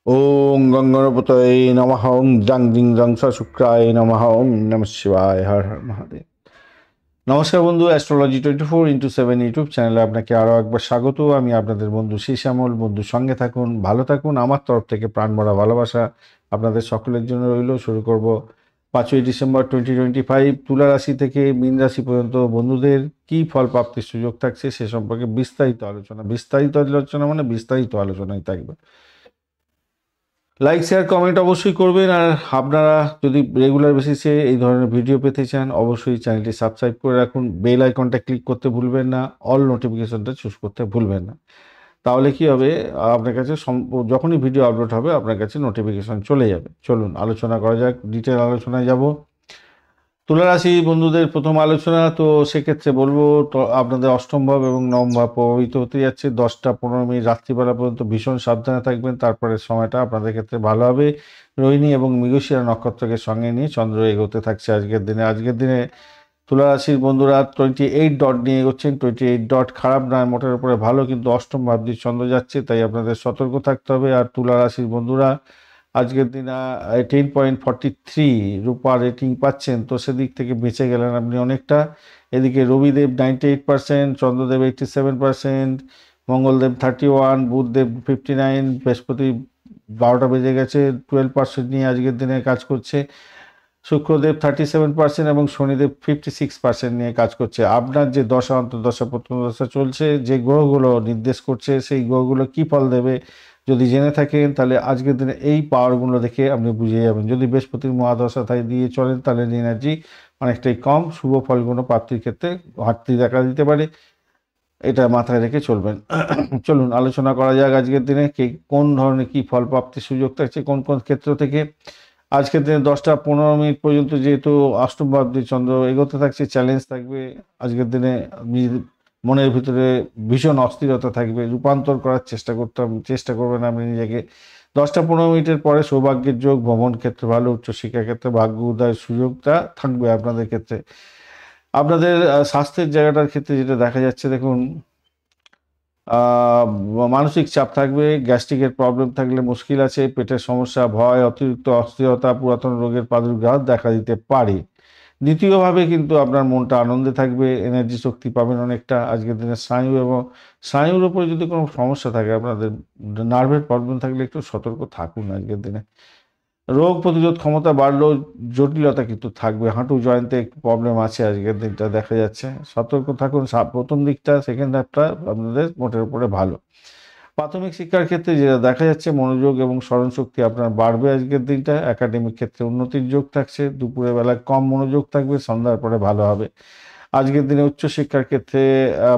ওং গঙ্গণপতয়ে নমঃ ওং জাং জিং জং স শুক্রায় নমঃ ওং নমঃ শিবায় হর হর মহাদেব। নমস্কার বন্ধু, অ্যাস্ট্রোলজি 24x7 ইউটিউব চ্যানেলে আপনাকে আরও একবার স্বাগত। আমি আপনাদের বন্ধু শ্যামল। বন্ধুর সঙ্গে থাকুন, ভালো থাকুন। আমার তরফ থেকে প্রাণ ভরা ভালোবাসা আপনাদের সকলের জন্য রইল। শুরু করব 5ই ডিসেম্বর 2025 তুলা রাশি থেকে মীন রাশি পর্যন্ত বন্ধুদের কী ফল প্রাপ্তির সুযোগ থাকছে সে সম্পর্কে বিস্তারিত আলোচনা মানে বিস্তারিত আলোচনাই থাকবে। লাইক শেয়ার কমেন্ট অবশ্যই করবেন। আর আপনারা যদি রেগুলার বেসিসে এই ধরনের ভিডিও পেতে চান অবশ্যই চ্যানেলটি সাবস্ক্রাইব করে রাখুন। বেল আইকনটা ক্লিক করতে ভুলবেন না, অল নোটিফিকেশনটা চুজ করতে ভুলবেন না। তাহলে কি হবে, আপনার কাছে যখনই ভিডিও আপলোড হবে আপনার কাছে নোটিফিকেশন চলে যাবে। চলুন আলোচনা করা যাক, ডিটেল আলোচনায় যাব। তুলা রাশি বন্ধুদের প্রথম আলোচনা, তো সেক্ষেত্রে বলবো তো আপনাদের অষ্টম ভাব এবং নবম ভাব প্রভাবিত হতে যাচ্ছে। 10টা 15 মিনিট রাত্রিবেলা পর্যন্ত ভীষণ সাবধানে থাকবেন, তারপরে সময়টা আপনাদের ক্ষেত্রে ভালো হবে। রোহিণী এবং মৃগশিরা নক্ষত্রকে সঙ্গে নিয়ে চন্দ্র এগোতে থাকছে আজকের দিনে তুলা রাশির বন্ধুরা 28 ডট নিয়ে এগোচ্ছেন। 28 ডট খারাপ না, মোটের উপরে ভালো, কিন্তু অষ্টম ভাব দিয়ে চন্দ্র যাচ্ছে, তাই আপনাদের সতর্ক থাকতে হবে। আর তুলা রাশির বন্ধুরা আজকের দিন 10.43 রূপা রেটিং পাচ্ছেন, তো সেদিক থেকে বেঁচে গেলেন আপনি অনেকটা। এদিকে রবিদেব 98%, চন্দ্রদেব 87%, মঙ্গলদেব 31, বুধদেব 59, বৃহস্পতি 12টা বেজে গেছে 12% নিয়ে আজকের দিনে কাজ করছে, শুক্রদেব 37% এবং শনিদেব 56% নিয়ে কাজ করছে। আপনার যে দশা অন্তর্দশা প্রত্যন্তদশা চলছে, যে গ্রহগুলো নির্দেশ করছে সেই গ্রহগুলো কী ফল দেবে যদি জেনে থাকেন তাহলে আজকের দিনে এই পাওয়ারগুলো দেখে আপনি বুঝে যাবেন। যদি বৃহস্পতির মহাদশা তাই দিয়ে চলেন তাহলে এনার্জি অনেকটাই কম, শুভ ফলগুলো প্রাপ্তির ক্ষেত্রে ঘাটতি দেখা দিতে পারে, এটা মাথায় রেখে চলবেন। চলুন আলোচনা করা যাক আজকের দিনে কোন ধরনের কী ফল প্রাপ্তির সুযোগ থাকছে কোন কোন ক্ষেত্র থেকে। আজকের দিনে 10টা 15 মিনিট পর্যন্ত যেহেতু অষ্টম ভাব দিয়ে চন্দ্র এগোতে থাকছে, চ্যালেঞ্জ থাকবে আজকের দিনে। মনের ভিতরে ভীষণ অস্থিরতা থাকবে, রূপান্তর করার চেষ্টা করবেন আপনি নিজেকে। 10টা 15 মিনিটের পরে সৌভাগ্যের যোগ, ভ্রমণ ক্ষেত্রে ভালো, উচ্চশিক্ষা ক্ষেত্রে ভাগ্য উদয়ের সুযোগটা থাকবে আপনাদের ক্ষেত্রে। আপনাদের স্বাস্থ্যের জায়গাটার ক্ষেত্রে যেটা দেখা যাচ্ছে, দেখুন মানসিক চাপ থাকবে, গ্যাস্ট্রিকের প্রবলেম থাকলে মুশকিল আছে, পেটের সমস্যা, ভয়, অতিরিক্ত অস্থিরতা, পুরাতন রোগের প্রাদুর্ভাব দেখা দিতে পারে। দ্বিতীয়ভাবে কিন্তু আপনার মনটা আনন্দে থাকবে, এনার্জি শক্তি পাবেন অনেকটা। আজকের দিনে স্নায়ুর উপরে যদি কোনো সমস্যা থাকে, আপনাদের নার্ভের প্রবলেম থাকলে একটু সতর্ক থাকুন আজকের দিনে। রোগ প্রতিরোধ ক্ষমতা বাড়লেও জটিলতা কিন্তু থাকবে, হাঁটু জয়েন্টে একটু প্রবলেম আছে আজকের দিনটা দেখা যাচ্ছে, সতর্ক থাকুন। প্রথম দিকটা, সেকেন্ড হাফটা আপনাদের মোটের উপরে ভালো। প্রাথমিক শিক্ষার ক্ষেত্রে যেটা দেখা যাচ্ছে, মনোযোগ এবং স্মরণশক্তি আপনার বাড়বে আজকের দিনটা। একাডেমিক ক্ষেত্রে উন্নতির যোগ থাকছে, দুপুরের বেলায় কম মনোযোগ থাকবে, সন্ধ্যার পরে ভালো হবে। আজকের দিনে উচ্চশিক্ষার ক্ষেত্রে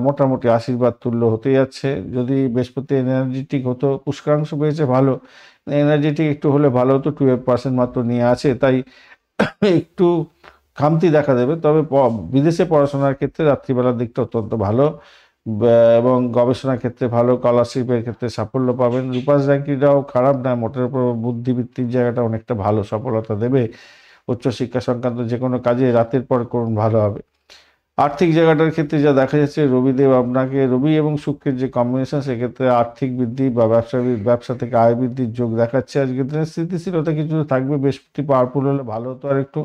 মোটামুটি আশীর্বাদ তুল্য হতে যাচ্ছে। যদি বৃহস্পতি এনার্জেটিক হতো, পুষ্করাংশ পেয়েছে ভালো, এনার্জেটিক একটু হলে ভালো হতো, 12% মাত্র নিয়ে আছে, তাই একটু খামতি দেখা দেবে। তবে বিদেশে পড়াশোনার ক্ষেত্রে রাত্রিবেলার দিকটা অত্যন্ত ভালো, এবং গবেষণার ক্ষেত্রে ভালো, স্কলারশিপের ক্ষেত্রে সাফল্য পাবেন। রূপাস র্যাঙ্কিংটাও খারাপ না, মোটের উপর বুদ্ধিবৃত্তির জায়গাটা অনেকটা ভালো, সফলতা দেবে। উচ্চশিক্ষা সংক্রান্ত যে কোনো কাজে রাতের পর করুন, ভালো হবে। আর্থিক জায়গাটার ক্ষেত্রে যা দেখা যাচ্ছে, রবি এবং শুক্রের যে কম্বিনেশন, সেক্ষেত্রে আর্থিক বৃদ্ধি বা ব্যবসা থেকে আয় বৃদ্ধির যোগ দেখাচ্ছে। আজকের দিনে স্থিতিশীলতা কিছু থাকবে, বৃহস্পতি পাওয়ারফুল হলে ভালো হতো আর একটু।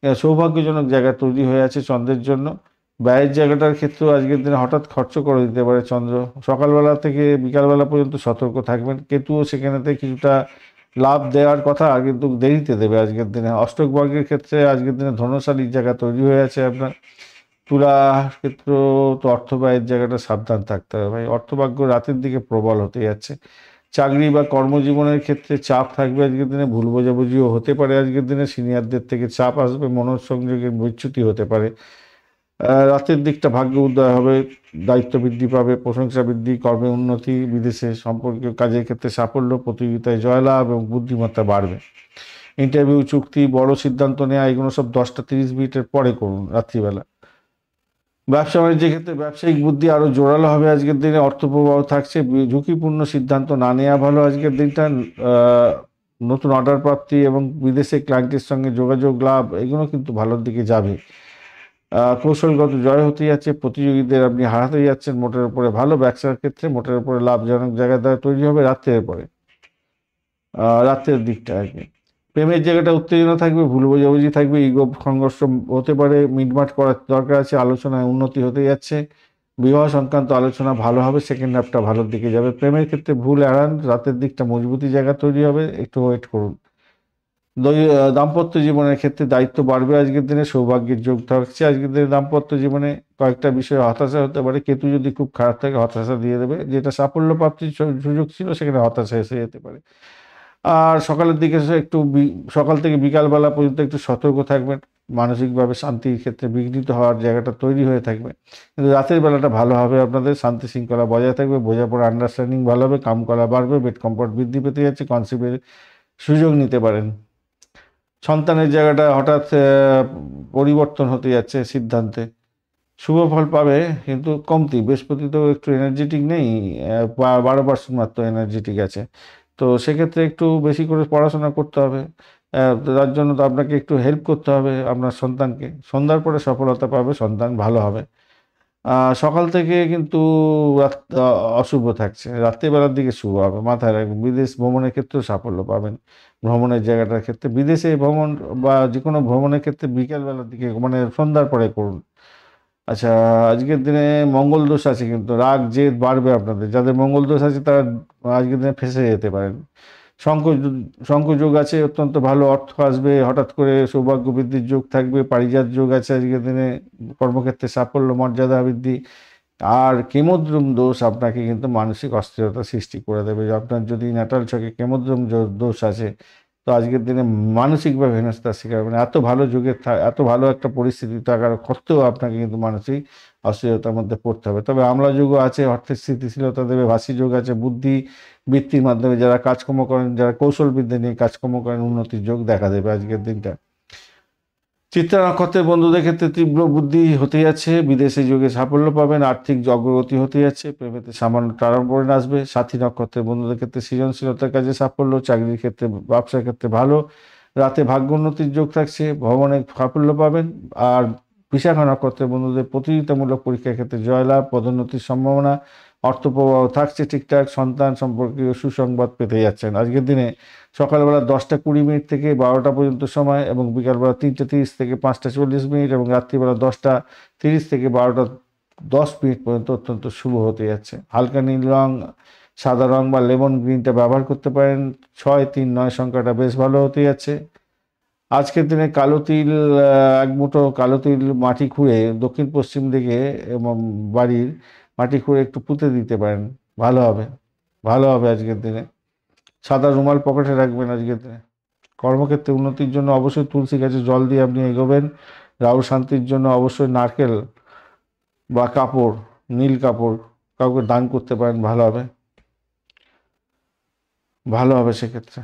সৌভাগ্যজনক জায়গা তৈরি হয়ে আছে চন্দ্রের জন্য। ব্যয়ের জায়গাটার ক্ষেত্রেও আজকের দিনে হঠাৎ খরচ করে দিতে পারে চন্দ্র। সকালবেলা থেকে বিকালবেলা পর্যন্ত সতর্ক থাকবেন। কেতুও সেখানেতে কিছুটা লাভ দেওয়ার কথা, কিন্তু দেরিতে দেবে আজকের দিনে। অষ্টক বর্গের ক্ষেত্রে আজকের দিনে ধনশালীর জায়গা তৈরি হয়ে আছে আপনার। তুলার ক্ষেত্র তো অর্থ ব্যয়ের জায়গাটা সাবধান থাকতে হবে ভাই, অর্থভাগ্য রাতের দিকে প্রবল হতে যাচ্ছে। চাকরি বা কর্মজীবনের ক্ষেত্রে চাপ থাকবে আজকের দিনে, ভুল বোঝাবুঝিও হতে পারে আজকের দিনে, সিনিয়রদের থেকে চাপ আসবে, মনোসংযোগের বিচ্যুতি হতে পারে। রাতের দিকটা ভাগ্য উদয় হবে, দায়িত্ব বৃদ্ধি পাবে, প্রশংসা বৃদ্ধি, কর্মে উন্নতি, বিদেশে সম্পর্কীয় কাজের ক্ষেত্রে সাফল্য, প্রতিযোগিতায় জয়লাভ এবং বুদ্ধিমত্তা বাড়বে। ইন্টারভিউ, চুক্তি, বড় সিদ্ধান্ত নেওয়া, এগুলো সব 10টা 30 মিনিটের পরে করুন রাত্রিবেলা। ব্যবসা বাণিজ্যের ক্ষেত্রে ব্যবসায়িক বুদ্ধি আরও জোরালো হবে আজকের দিনে, অর্থ প্রবাহ থাকছে, ঝুঁকিপূর্ণ সিদ্ধান্ত না নেওয়া ভালো আজকের দিনটা। নতুন অর্ডার প্রাপ্তি এবং বিদেশে ক্লায়েন্টের সঙ্গে যোগাযোগ লাভ, এগুলো কিন্তু ভালোর দিকে যাবে। কৌশলগত জয় হতে যাচ্ছে, প্রতিযোগীদের আপনি হারাতে যাচ্ছেন, মোটের উপরে ভালো। ব্যবসার ক্ষেত্রে মোটের উপরে লাভজনক জায়গা তৈরি হবে রাত্রের পরে। রাত্রের দিকটা আর কি। প্রেমের জায়গাটা উত্তেজনা থাকবে, ভুল বোঝাবুঝি থাকবে, ইগো সংঘর্ষ হতে পারে, মিটমাট করার দরকার আছে, আলোচনায় উন্নতি হতে যাচ্ছে, বিবাহ সংক্রান্ত আলোচনা ভালো হবে, সেকেন্ড হাফটা ভালোর দিকে যাবে। প্রেমের ক্ষেত্রে ভুল এড়ান, রাতের দিকটা মজবুতি জায়গা তৈরি হবে, একটু ওয়েট করুন। দাম্পত্য জীবনের ক্ষেত্রে দায়িত্ব বাড়বে আজকের দিনে, সৌভাগ্যের যোগ থাকছে আজকের দিনে। দাম্পত্য জীবনে কয়েকটা বিষয়ে হতাশা হতে পারে, কেতু যদি খুব খারাপ থাকে হতাশা দিয়ে দেবে, যেটা সাফল্য প্রাপ্তির সুযোগ ছিল সেখানে হতাশা এসে যেতে পারে। আর সকালের দিকে একটু সকাল থেকে বিকালবেলা পর্যন্ত একটু সতর্ক থাকবেন, মানসিকভাবে শান্তির ক্ষেত্রে বিঘ্নিত হওয়ার জায়গাটা তৈরি হয়ে থাকবে। কিন্তু রাতের বেলাটা ভালো হবে, আপনাদের শান্তি শৃঙ্খলা বজায় থাকবে, বোঝাপড়া আন্ডারস্ট্যান্ডিং ভালো হবে, কাম করা বাড়বে, বেড কমফর্ট বৃদ্ধি পেতে যাচ্ছে, কনসিভের সুযোগ নিতে পারেন। সন্তানের জায়গাটা হঠাৎ পরিবর্তন হতে যাচ্ছে সিদ্ধান্তে, শুভ ফল পাবে কিন্তু কমতি। বৃহস্পতি তো একটু এনার্জেটিক নেই, 12% মাত্র এনার্জেটিক আছে। তো সেক্ষেত্রে একটু বেশি করে পড়াশোনা করতে হবে, তার জন্য তো আপনাকে একটু হেল্প করতে হবে আপনার সন্তানকে। সন্ধ্যার পরে সফলতা পাবে, সন্তান ভালো হবে। সকাল থেকে কিন্তু রাত অশুভ থাকছে, রাত্রিবেলার দিকে শুভ হবে, মাথায় রাখবেন। বিদেশ ভ্রমণের ক্ষেত্রেও সাফল্য পাবেন, ভ্রমণের জায়গাটার ক্ষেত্রে। বিদেশে ভ্রমণ বা যে কোনো ভ্রমণের ক্ষেত্রে বিকেলবেলার দিকে মানে সন্ধ্যার পরে করুন। আচ্ছা, আজকের দিনে মঙ্গল দোষ আছে, কিন্তু রাগ জেদ বাড়বে আপনাদের। যাদের মঙ্গল দোষ আছে তারা আজকের দিনে ফেঁসে যেতে পারেন। শঙ্খ শঙ্খযোগ আছে, অত্যন্ত ভালো অর্থ আসবে, হঠাৎ করে সৌভাগ্য বৃদ্ধির যোগ থাকবে। পারিজাত যোগ আছে আজকের দিনে, কর্মক্ষেত্রে সাফল্য মর্যাদা বৃদ্ধি। আর কেমদ্রুম দোষ আপনাকে কিন্তু মানসিক অস্থিরতা সৃষ্টি করে দেবে। আপনার যদি ন্যাটাল ছকে কেমদ্রুম দোষ আছে তো আজকের দিনে মানসিকভাবে হেনস্থার শিকার হবেন। এত ভালো যুগের এত ভালো একটা পরিস্থিতি থাকার সত্ত্বেও আপনাকে কিন্তু মানসিক অস্থিরতার মধ্যে পড়তে হবে। তবে আমলা যোগও আছে, অর্থের স্থিতিশীলতা দেবে। ভাসি যোগ আছে, বুদ্ধি বৃত্তির মাধ্যমে যারা কাজকর্ম করেন, যারা কৌশল বিদ্যা নিয়ে কাজকর্ম করেন, উন্নতির যোগ দেখা দেবে আজকের দিনটা। চিত্রা নক্ষত্রের বন্ধুদের ক্ষেত্রে তীব্র বুদ্ধি হতে যাচ্ছে, বিদেশি যুগে সাফল্য পাবেন, আর্থিক অগ্রগতি হতে যাচ্ছে, প্রেমেতে সামান্য টানাপোড়েন আসবে। সাথী নক্ষত্রের বন্ধুদের ক্ষেত্রে সৃজনশীলতার কাজে সাফল্য, চাকরির ক্ষেত্রে ব্যবসার ক্ষেত্রে ভালো, রাতে ভাগ্য উন্নতির যোগ থাকছে, ভ্রমণে সাফল্য পাবেন। আর বিশাখা নক্ষত্রের বন্ধুদের প্রতিযোগিতামূলক পরীক্ষার ক্ষেত্রে জয়লাভ, পদোন্নতির সম্ভাবনা, অর্থ প্রবাহ থাকছে ঠিকঠাক, সন্তান সম্পর্কীয় সুসংবাদ পেতে যাচ্ছেন আজকের দিনে। সকালবেলা 10টা 20 মিনিট থেকে 12টা পর্যন্ত সময়, এবং বিকালবেলা 3টা 30 থেকে 5টা 40 মিনিট, এবং রাত্রিবেলা 10টা 30 থেকে 12টা 10 মিনিট পর্যন্ত অত্যন্ত শুভ হতে যাচ্ছে। হালকা নীল রং, সাদা রং বা লেমন গ্রিনটা ব্যবহার করতে পারেন। 6, 3, 9 সংখ্যাটা বেশ ভালো হতে যাচ্ছে। আজকের দিনে কালো তিল, এক মুঠো কালো তিল মাটি খুঁড়ে দক্ষিণ পশ্চিম দিকে এবং বাড়ির মাটি খুঁড়ে একটু পুঁতে দিতে পারেন, ভালো হবে, ভালো হবে আজকের দিনে। সাদা রুমাল পকেটে রাখবেন আজকের দিনে। কর্মক্ষেত্রে উন্নতির জন্য অবশ্যই তুলসী গাছে জল দিয়ে আপনি এগোবেন। রাহু শান্তির জন্য অবশ্যই নারকেল বা কাপড়, নীল কাপড় কাউকে দান করতে পারেন, ভালো হবে, ভালো হবে সেক্ষেত্রে।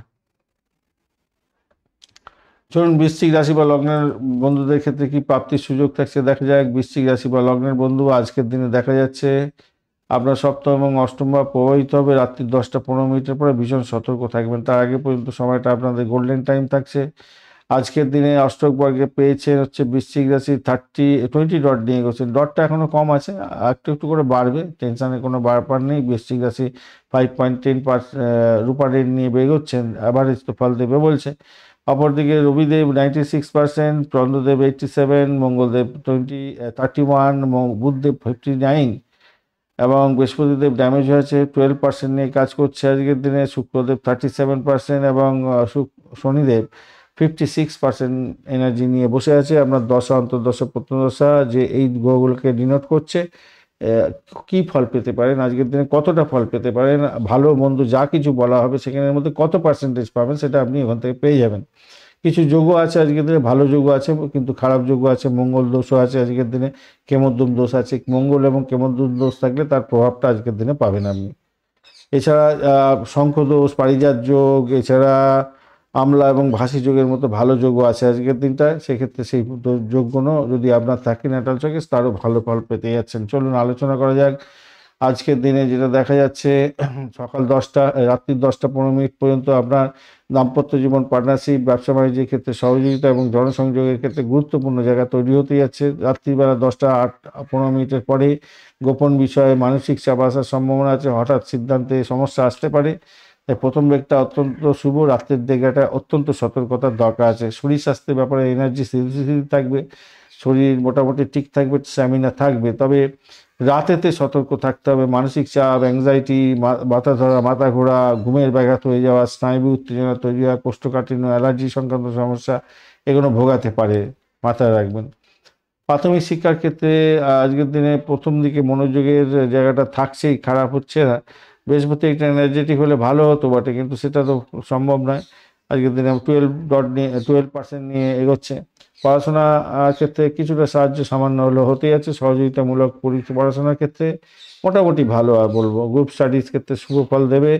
চলুন বৃশ্চিক রাশি বা লগ্নের বন্ধুদের ক্ষেত্রে কি প্রাপ্তির সুযোগ থাকছে দেখা যাক। বৃশ্চিক রাশি বা লগ্নের বন্ধু আজকের দিনে দেখা যাচ্ছে আপনার সপ্তম এবং অষ্টম ভাব প্রভাবিত হবে। রাত্রি 10টা 15 মিনিটের পরে ভীষণ সতর্ক থাকবেন, তার আগে পর্যন্ত সময়টা আপনাদের গোল্ডেন টাইম থাকছে। আজকের দিনে অষ্টক বর্গে পেয়েছেন হচ্ছে বৃশ্চিক রাশি 20 ডট নিয়ে গেছেন, ডটটা এখনো কম আছে, একটু একটু করে বাড়বে, টেনশনের কোনো ব্যাপার নেই। বৃশ্চিক রাশি 5.10% রূপা রেট নিয়ে বেগোচ্ছেন, অ্যাভারেজ তো ফল দেবে বলছে। অপরদিকে রবিদেব 96%, চন্দ্রদেব 87, মঙ্গলদেব 31, বুধদেব 59, এবং বৃহস্পতিদেব ড্যামেজ হয়েছে 12% নিয়ে কাজ করছে আজকের দিনে। শুক্রদেব 37% এবং শনিদেব 56% এনার্জি নিয়ে বসে আছে। আপনার দশা অন্তর্দশা প্রত্যদশা যে এই গ্রহগুলোকে ডিনোট করছে। কি ফল পেতে পারেন আজকের দিনে, কতটা ফল পেতে পারেন, ভালো মন্দ যা কিছু বলা হবে সেখানের মধ্যে কত পার্সেন্টেজ পাবেন সেটা আপনি ওখান থেকে পেয়ে যাবেন। কিছু যোগও আছে আজকের দিনে, ভালো যোগও আছে কিন্তু খারাপ যোগও আছে, মঙ্গল দোষও আছে আজকের দিনে, কেমদ্রুম দোষ আছে। মঙ্গল এবং কেমদ্রুম দোষ থাকলে তার প্রভাবটা আজকের দিনে পাবেন আপনি। এছাড়া শঙ্খ দোষ, পারিজাত যোগ, এছাড়া আমলা এবং ভাসি যোগের মতো ভালো যোগও আছে আজকের দিনটায়। সেক্ষেত্রে সেই যোগগুলো যদি আপনার থাকে ন্যাটাল চকে তারও ভালো ফল পেতে যাচ্ছেন। চলুন আলোচনা করা যাক আজকের দিনে যেটা দেখা যাচ্ছে। সকাল 10টা রাত্রি 10টা 15 মিনিট পর্যন্ত আপনার দাম্পত্য জীবন, পার্টনারশিপ, ব্যবসা বাণিজ্যের ক্ষেত্রে সহযোগিতা এবং জনসংযোগের ক্ষেত্রে গুরুত্বপূর্ণ জায়গা তৈরি হতে যাচ্ছে। রাত্রিবেলা 10টা 8-15 মিনিটের পরে গোপন বিষয়ে মানসিক চাপ আসার সম্ভাবনা আছে, হঠাৎ সিদ্ধান্তে সমস্যা আসতে পারে। তাই প্রথম বেগটা অত্যন্ত শুভ, রাত্রের দিকটা অত্যন্ত সতর্কতার দরকার আছে। শরীর স্বাস্থ্যের ব্যাপারে এনার্জি স্থিতিশীল থাকবে, শরীর মোটামুটি ঠিক থাকবে, স্ট্যামিনা থাকবে। তবে রাতেতে সতর্ক থাকতে হবে। মানসিক চাপ, অ্যাংজাইটি, মাথা ধরা, মাথা ঘোরা, ঘুমের ব্যাঘাত হয়ে যাওয়া, স্নায়ু উত্তেজনা তৈরি হওয়া, কোষ্ঠকাঠিন্য, অ্যালার্জি সংক্রান্ত সমস্যা এগুলো ভোগাতে পারে, মাথায় রাখবেন। প্রাথমিক শিক্ষার ক্ষেত্রে আজকের দিনে প্রথম দিকে মনোযোগের জায়গাটা থাকছেই, খারাপ হচ্ছে না। বৃহস্পতি একটা এনার্জেটিক হলে ভালো হতো বটে, কিন্তু সেটা তো সম্ভব নয়। আজকের দিনে 12% নিয়ে এগোচ্ছে। পড়াশোনা ক্ষেত্রে কিছুটা সাহায্য সামান্য হলেও হতেই আছে। সহযোগিতামূলক পড়াশোনার ক্ষেত্রে মোটামুটি ভালো আর বলবো। গ্রুপ স্টাডিজ ক্ষেত্রে শুভ ফল দেবে।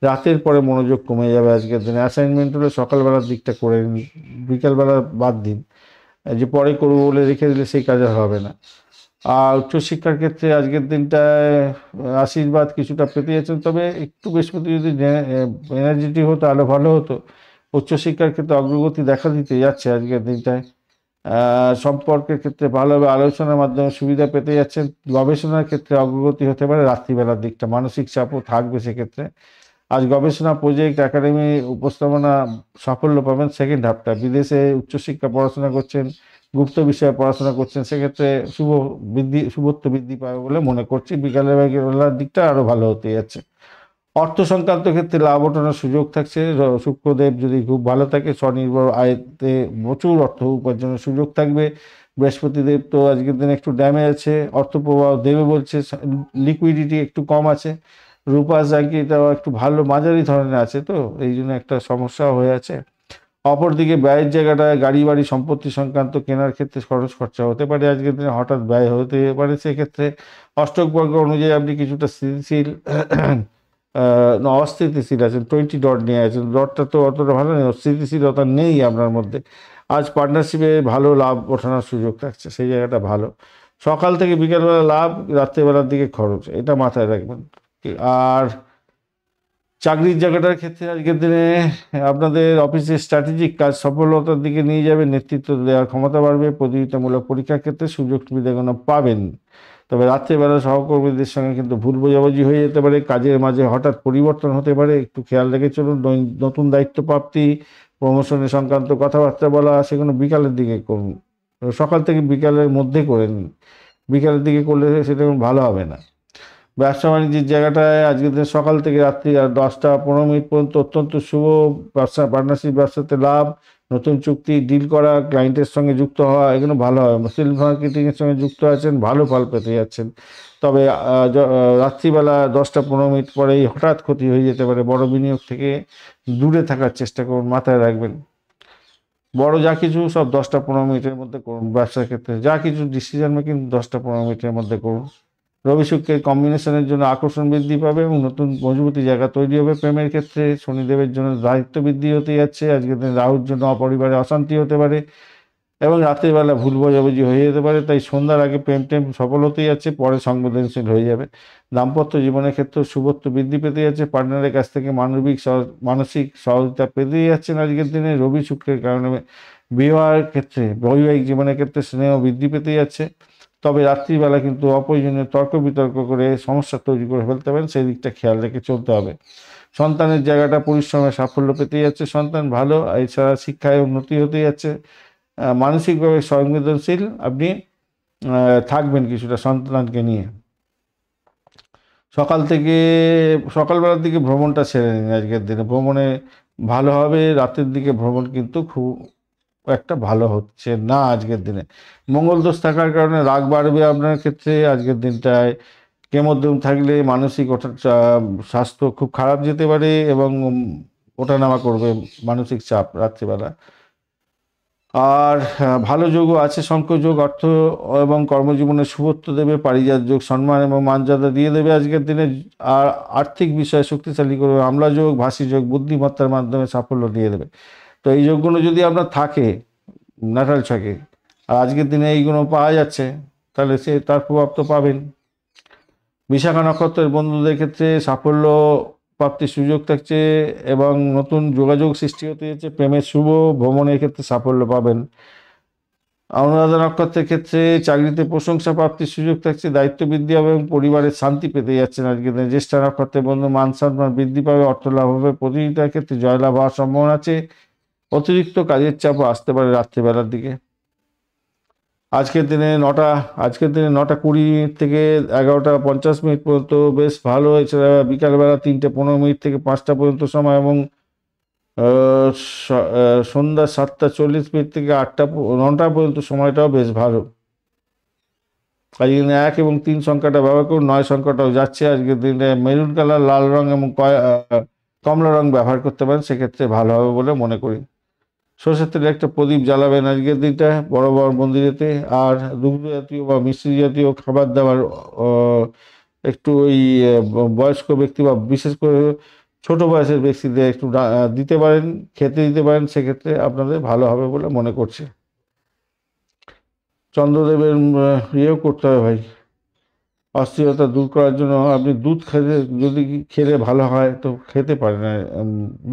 রাতের পরে মনোযোগ কমে যাবে আজকের দিনে। অ্যাসাইনমেন্ট হলে সকালবেলার দিকটা করে নিন, বিকালবেলা বাদ দিন। যে পরে করবো বলে রেখে দিলে সেই কাজ আর হবে না। আর উচ্চশিক্ষার ক্ষেত্রে আজকের দিনটায় আশীর্বাদ কিছুটা পেতে যাচ্ছেন, তবে একটু বৃহস্পতি যদি এনার্জেটিক হতো আরও ভালো হতো। উচ্চশিক্ষার ক্ষেত্রে অগ্রগতি দেখা দিতে যাচ্ছে আজকের দিনটায়। সম্পর্কের ক্ষেত্রে ভালোভাবে আলোচনার মাধ্যমে সুবিধা পেতে যাচ্ছেন। গবেষণার ক্ষেত্রে অগ্রগতি হতে পারে রাত্রিবেলার দিকটা, মানসিক চাপও থাকবে সেক্ষেত্রে। আজ গবেষণা প্রজেক্ট, একাডেমি, উপস্থাপনা সাফল্য পাবেন সেকেন্ড হাফটা। বিদেশে উচ্চশিক্ষা পড়াশোনা করছেন, গুপ্ত বিষয়ে পড়াশোনা করছেন, সেক্ষেত্রে শুভত্ব বৃদ্ধি পাবে বলে মনে করছি। বিকালের দিকটা আরও ভালো হতে যাচ্ছে। অর্থ সংক্রান্ত ক্ষেত্রে লাভ ওঠানোর সুযোগ থাকছে। শুক্রদেব যদি খুব ভালো থাকে, স্বনির্ভর আয়তে প্রচুর অর্থ উপার্জনের সুযোগ থাকবে। বৃহস্পতিদেব তো আজকের দিনে একটু ড্যামেজ আছে, অর্থ প্রবাহ দেবে বলছে, লিকুইডিটি একটু কম আছে। রূপা জাঙ্কিটাও একটু ভালো মাঝারি ধরনের আছে, তো এই জন্য একটা সমস্যা হয়ে আছে। অপরদিকে ব্যয়ের জায়গাটায় গাড়ি বাড়ি সম্পত্তি সংক্রান্ত কেনার ক্ষেত্রে খরচ খরচা হতে পারে আজকের দিনে, হঠাৎ ব্যয় হতে পারে। সেক্ষেত্রে অষ্টক বর্গ অনুযায়ী আপনি কিছুটা স্থিতিশীল অস্থিতিশীল আছেন। 20 ডট নিয়ে আছেন, ডটটা তো অতটা ভালো নেই, স্থিতিশীলতা নেই আপনার মধ্যে। আজ পার্টনারশিপে ভালো লাভ ওঠানোর সুযোগ থাকছে, সেই জায়গাটা ভালো। সকাল থেকে বিকেলবেলা লাভ, রাত্রেবেলার দিকে খরচ, এটা মাথায় রাখবেন। আর চাকরির জায়গাটার ক্ষেত্রে আজকের দিনে আপনাদের অফিসের স্ট্র্যাটেজিক কাজ সফলতার দিকে নিয়ে যাবে, নেতৃত্ব দেওয়ার ক্ষমতা বাড়বে। প্রতিযোগিতামূলক পরীক্ষার ক্ষেত্রে সুযোগ সুবিধাগুলো পাবেন। তবে রাত্রেবেলা সহকর্মীদের সঙ্গে কিন্তু ভুল বোঝাবুঝি হয়ে যেতে পারে, কাজের মাঝে হঠাৎ পরিবর্তন হতে পারে, একটু খেয়াল রেখে চলুন। নতুন দায়িত্ব প্রাপ্তি, প্রমোশনের সংক্রান্ত কথাবার্তা বলা, সেগুলো বিকালের দিকে করুন। সকাল থেকে বিকালের মধ্যে করে নিন, বিকালের দিকে করলে সেটা ভালো হবে না। ব্যবসা বাণিজ্যের জায়গাটায় আজকের দিন সকাল থেকে রাত্রি 10টা 15 মিনিট পর্যন্ত অত্যন্ত শুভ। ব্যবসা পার্টনারশিপ, ব্যবসাতে লাভ, নতুন চুক্তি ডিল করা, ক্লায়েন্টের সঙ্গে যুক্ত হওয়া, এগুলো ভালো হয়। সেলফ মার্কেটিংয়ের সঙ্গে যুক্ত আছেন, ভালো ফল পেতে যাচ্ছেন। তবে রাত্রিবেলা 10টা 15 মিনিট পরেই হঠাৎ ক্ষতি হয়ে যেতে পারে। বড় বিনিয়োগ থেকে দূরে থাকার চেষ্টা করুন, মাথায় রাখবেন। বড় যা কিছু সব 10টা 15 মিনিটের মধ্যে করুন। ব্যবসার ক্ষেত্রে যা কিছু ডিসিশন মেকিং 10টা 15 মিনিটের মধ্যে করুন। রবি শুক্রের কম্বিনেশনের জন্য আকর্ষণ বৃদ্ধি পাবে এবং নতুন মজবুতি জায়গা তৈরি হবে। প্রেমের ক্ষেত্রে শনিদেবের জন্য দায়িত্ব বৃদ্ধি হতে যাচ্ছে। আজকের দিন রাহুর জন্য অপরিবারে অশান্তি হতে পারে এবং রাতের বেলা ভুল বোঝাবুঝি হয়ে যেতে পারে। তাই সন্ধ্যার আগে প্রেম টেম সফল হতেই যাচ্ছে, পরে সংবেদনশীল হয়ে যাবে। দাম্পত্য জীবনের ক্ষেত্রে শুভত্ব বৃদ্ধি পেতে যাচ্ছে। পার্টনারের কাছ থেকে মানসিক সহযোগিতা পেতেই যাচ্ছেন আজকের দিনে। রবি শুক্রের কারণে বিবাহের ক্ষেত্রে, বৈবাহিক জীবনের ক্ষেত্রে স্নেহ বৃদ্ধি পেতে যাচ্ছে। তবে রাত্রিবেলা কিন্তু অপ্রয়োজনীয় তর্ক বিতর্ক করে সমস্যা তৈরি করে ফেলতে পারেন, সেই দিকটা খেয়াল রেখে চলতে হবে। সন্তানের জায়গাটা পরিশ্রমে সাফল্য পেতে যাচ্ছে, সন্তান ভালো। এছাড়া শিক্ষায় উন্নতি হতে যাচ্ছে। মানসিকভাবে সংবেদনশীল আপনি থাকবেন কিছুটা সন্তানকে নিয়ে। সকালবেলার দিকে ভ্রমণটা সেরে নিন আজকের দিনে, ভ্রমণে ভালো হবে। রাতের দিকে ভ্রমণ কিন্তু খুব একটা ভালো হচ্ছে না আজকের দিনে। মঙ্গল দোষ থাকার কারণে রাগ বাড়বে আপনার ক্ষেত্রে আজকের দিনটায়। কেমোদ্যম থাকলে মানসিক স্বাস্থ্য খুব খারাপ যেতে পারে এবং ওঠানামা করবে মানসিক চাপ রাত্রিবেলা। আর ভালো যোগও আছে, শঙ্খযোগ অর্থ এবং কর্মজীবনে শুভত্ব দেবে। পারিজাত যোগ সম্মান এবং মর্যাদা দিয়ে দেবে আজকের দিনে। আর আর্থিক বিষয়ে শক্তিশালী করবে। আমলা যোগ, ভাসি যোগ বুদ্ধিমত্তার মাধ্যমে সাফল্য দিয়ে দেবে। তো এই যোগগুলো যদি আপনার থাকে ন্যাটাল ছকে, আর আজকের দিনে এইগুলো পাওয়া যাচ্ছে, তাহলে সে তার প্রভাব তো পাবেন। বিশাখা নক্ষত্রের বন্ধুদের ক্ষেত্রে সাফল্য প্রাপ্তির সুযোগ থাকছে এবং নতুন যোগাযোগ সৃষ্টি হতে যাচ্ছে। প্রেমের শুভ, ভ্রমণের ক্ষেত্রে সাফল্য পাবেন। অনুরাধা নক্ষত্রের ক্ষেত্রে চাকরিতে প্রশংসা প্রাপ্তির সুযোগ থাকছে, দায়িত্ব বৃদ্ধি হবে এবং পরিবারের শান্তি পেতে যাচ্ছেন আজকে দিনে। জ্যেষ্ঠা নক্ষত্রের বন্ধু মান সম্মান বৃদ্ধি পাবে, অর্থ লাভ হবে, প্রতিযোগিতার ক্ষেত্রে জয়লাভ হওয়ার সম্ভাবনা আছে। অতিরিক্ত কাজের চাপও আসতে পারে রাত্রিবেলার দিকে। আজকের দিনে 9:20 থেকে 11:50 পর্যন্ত বেশ ভালো। এছাড়া বিকালবেলা 3:15 থেকে 5টা পর্যন্ত সময় এবং সন্ধ্যা 7:40 থেকে 9টা পর্যন্ত সময়টাও বেশ ভালো। আজকের দিনে 1 এবং 3 সংখ্যাটা ব্যবহার করুন। 9 সংখ্যাটাও যাচ্ছে। আজকের দিনে মেরুন কালার, লাল রং এবং কমলা রং ব্যবহার করতে পারেন, সেক্ষেত্রে ভালো হবে বলে মনে করি। সরষের তেলে একটা প্রদীপ জ্বালাবেন আজকের দিনটা বড় বড় মন্দিরেতে। আর দুগ্ধ জাতীয় বা মিষ্টি জাতীয় খাবার দাবার একটু ওই বয়স্ক ব্যক্তি বা বিশেষ করে ছোট বয়সের ব্যক্তিদের একটু দিতে পারেন, খেতে দিতে পারেন, সেক্ষেত্রে আপনাদের ভালো হবে বলে মনে করছে। চন্দ্রদেবের ইয়েও করতে হবে ভাই, অস্থিরতা দূর করার জন্য আপনি দুধ খেতে, যদি খেলে ভালো হয় তো খেতে পারেন,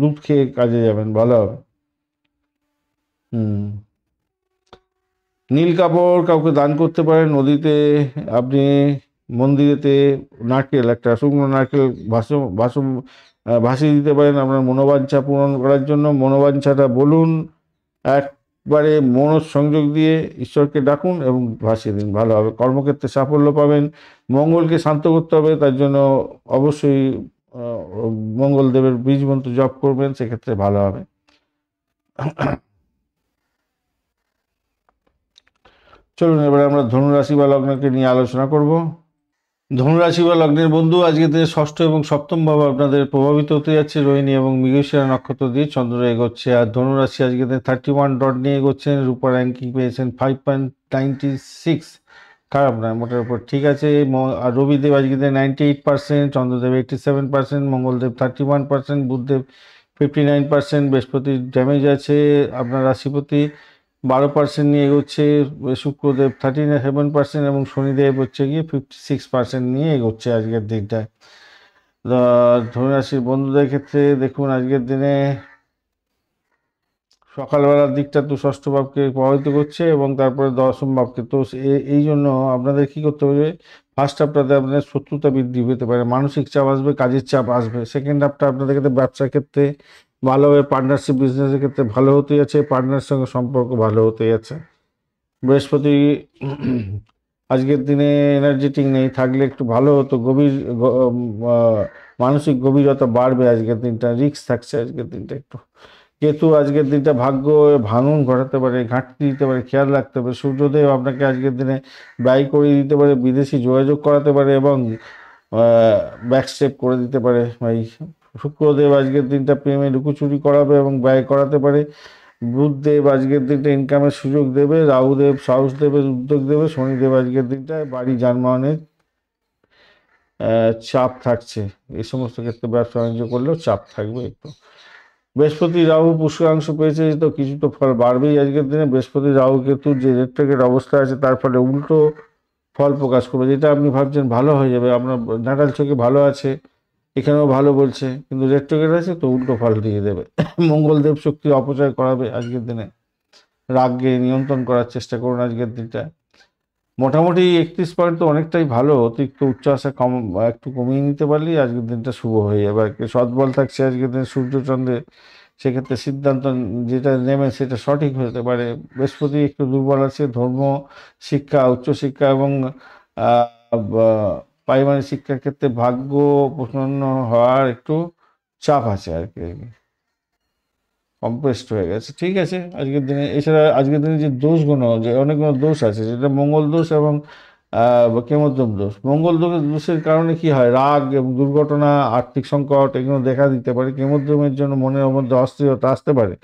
দুধ খেয়ে কাজে যাবেন, ভালো হবে। নীল কাপড় কাউকে দান করতে পারেন। নদীতে আপনি, মন্দিরেতে নারকেল, একটা শুকনো নারকেল ভাসিয়ে দিতে পারেন আপনার মনোবাঞ্ছা পূরণ করার জন্য। মনোবাঞ্ছাটা বলুন, একবারে মনঃসংযোগ দিয়ে ঈশ্বরকে ডাকুন এবং ভাসিয়ে দিন, ভালো হবে। কর্মক্ষেত্রে সাফল্য পাবেন। মঙ্গলকে শান্ত করতে হবে, তার জন্য অবশ্যই মঙ্গলদেবের বীজ মন্ত্র জপ করবেন, সেক্ষেত্রে ভালো হবে। চলুন এবারে আমরা ধনুরাশি বা লগ্নকে নিয়ে আলোচনা করব। ধনুরাশি বা লগ্নের বন্ধু, আজকে দিনে ষষ্ঠ এবং সপ্তম ভাব আপনাদের প্রভাবিত হতে যাচ্ছে। রোহিণী এবং মৃগশিরা নক্ষত্র দিয়ে চন্দ্র এগোচ্ছে। আর ধনুরাশি আজকে দিনে 31 ডট নিয়ে এগোচ্ছেন। রূপা র্যাঙ্কিং পেয়েছেন 5.96, খারাপ নয়, মোটের উপর ঠিক আছে। আর রবিদেব আজকে দিনে 98%, চন্দ্রদেব 87%, মঙ্গলদেব 31%, বুধদেব 59%, বৃহস্পতির ড্যামেজ আছে আপনার রাশিপতি 12% নিয়ে এগোচ্ছে, শুক্রদেব 37% এবং শনিদেব হচ্ছে গিয়ে 56% নিয়ে এগোচ্ছে আজকের দিনটায়। ধনুরাশির বন্ধুদের ক্ষেত্রে দেখুন, আজকের দিনে সকালবেলার দিকটা তো ষষ্ঠ ভাবকে প্রভাবিত করছে এবং তারপরে দশম ভাবকে। তো এই জন্য আপনাদের কি করতে হবে, ফার্স্ট হাফটাতে আপনাদের শত্রুতা বৃদ্ধি পেতে পারে, মানসিক চাপ আসবে, কাজের চাপ আসবে। সেকেন্ড হাফটা আপনাদের ক্ষেত্রে ব্যবসার ক্ষেত্রে ভালো হবে, পার্টনারশিপ বিজনেসের ক্ষেত্রে ভালো হতে যাচ্ছে, পার্টনারের সঙ্গে সম্পর্ক ভালো হতে যাচ্ছে। বৃহস্পতি আজকের দিনে এনার্জেটিক নেই, থাকলে একটু ভালো হতো। মানসিক গভীরতা বাড়বে আজকের দিনটা, রিস্ক থাকছে আজকের দিনটা একটু। কেতু আজকের দিনটা ভাগ্য ভাঙন ঘটাতে পারে, ঘাটতি দিতে পারে, খেয়াল রাখতে হবে। সূর্যদেব আপনাকে আজকের দিনে ব্যয় করে দিতে পারে, বিদেশি যোগাযোগ করাতে পারে এবং ব্যাকস্টেপ করে দিতে পারে ভাই। শুক্রদেব আজকের দিনটা প্রেমে লুকোচুরি করাবে এবং ব্যয় করাতে পারে। বুধদেব আজকের দিনটা ইনকামের সুযোগ দেবে। রাহুদেব সাহস দেবে, উদ্যোগ দেবে। শনিদেব আজকের দিনটায় বাড়ি যানবাহনের চাপ থাকছে, এই সমস্ত ক্ষেত্রে ব্যবসা বাণিজ্য করলেও চাপ থাকবে একটু। বৃহস্পতি রাহু পুষ্করাংশ পেয়েছে, তো কিছু তো ফল বাড়বেই আজকের দিনে। বৃহস্পতি রাহু কেতুর যে রেট্রোগ্রেড অবস্থা আছে তার ফলে উল্টো ফল প্রকাশ করবে। যেটা আপনি ভাবছেন ভালো হয়ে যাবে, আপনার নাটাল চোখে ভালো আছে, এখানেও ভালো বলছে, কিন্তু রেট্রোগ্রেড আছে তো উল্টো ফল দিয়ে দেবে। মঙ্গলদেব শক্তির অপচয় করাবে আজকের দিনে। রাগকে নিয়ন্ত্রণ করার চেষ্টা করুন আজকের দিনটা। মোটামুটি 31 পয়েন্ট তো অনেকটাই ভালো। অতিরিক্ত উচ্চ আশা একটু কমিয়ে নিতে পারলেই আজকের দিনটা শুভ হয়ে যাবে আর কি। সৎবল থাকছে আজকের দিনে সূর্যচন্দ্রে, সেক্ষেত্রে সিদ্ধান্ত যেটা নেবে সেটা সঠিক হতে পারে। বৃহস্পতি একটু দুর্বল আছে। ধর্ম, শিক্ষা, উচ্চশিক্ষা এবং প্রাইমারি শিক্ষার ক্ষেত্রে ভাগ্য প্রসন্ন হওয়ার একটু চাপ আছে আর কি, কম্প্রেসড হয়ে গেছে। ঠিক আছে আজকের দিনে। এছাড়া আজকের দিনে যে দোষগুলো, যে অনেকগুলো দোষ আছে, যেটা মঙ্গল দোষ এবং কেমদ্রম দোষ। মঙ্গল দোষের কারণে কি হয়, রাগ এবং দুর্ঘটনা, আর্থিক সংকট এগুলো দেখা দিতে পারে। কেমদ্রমের জন্য মনের মধ্যে অস্থিরতা আসতে পারে।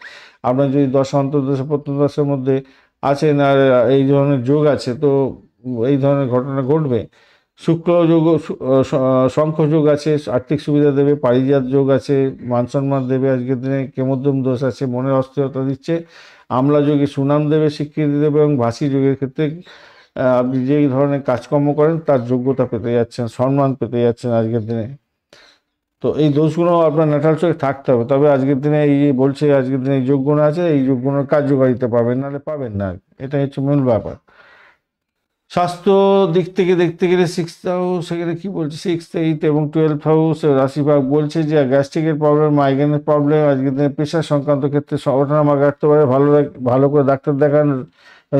আপনার যদি দশা অন্তর্দশা প্রত্যদশার মধ্যে আছেন আর এই ধরনের যোগ আছে, তো এই ধরনের ঘটনা ঘটবে। শুক্র যোগ, শঙ্খ যোগ আছে, আর্থিক সুবিধা দেবে। পারিজাত যোগ আছে, মান সম্মান দেবে আজকের দিনে। কেমদ্রম দোষ আছে, মনের অস্থিরতা দিচ্ছে। আমলা যোগে সুনাম দেবে, স্বীকৃতি দেবে এবং ভাসি যোগের ক্ষেত্রে আপনি যেই ধরনের কাজকর্ম করেন তার যোগ্যতা পেতে যাচ্ছেন, সম্মান পেতে যাচ্ছেন আজকের দিনে। তো তো এই দোষগুলো আপনার ন্যাটাল চোখে থাকতে হবে, তবে আজকের দিনে এই যে বলছে আজকের দিনে এই যোগগুণ আছে, এই যোগগুণের কার্যকারিতা পাবেন, নাহলে পাবেন না। এটা হচ্ছে মূল ব্যাপার। স্বাস্থ্য দিক থেকে দেখতে গেলে সিক্সথ হাউস, সেখানে কি বলছে, সিক্সথ, এইথ এবং 12th হাউস রাশিভাগ বলছে যে গ্যাস্ট্রিকের প্রবলেম, মাইগ্রেনের প্রবলেম, আজকের দিনে প্রেশার সংক্রান্ত ক্ষেত্রে ওঠানামা কাটতে পারে। ভালো করে ডাক্তার দেখান।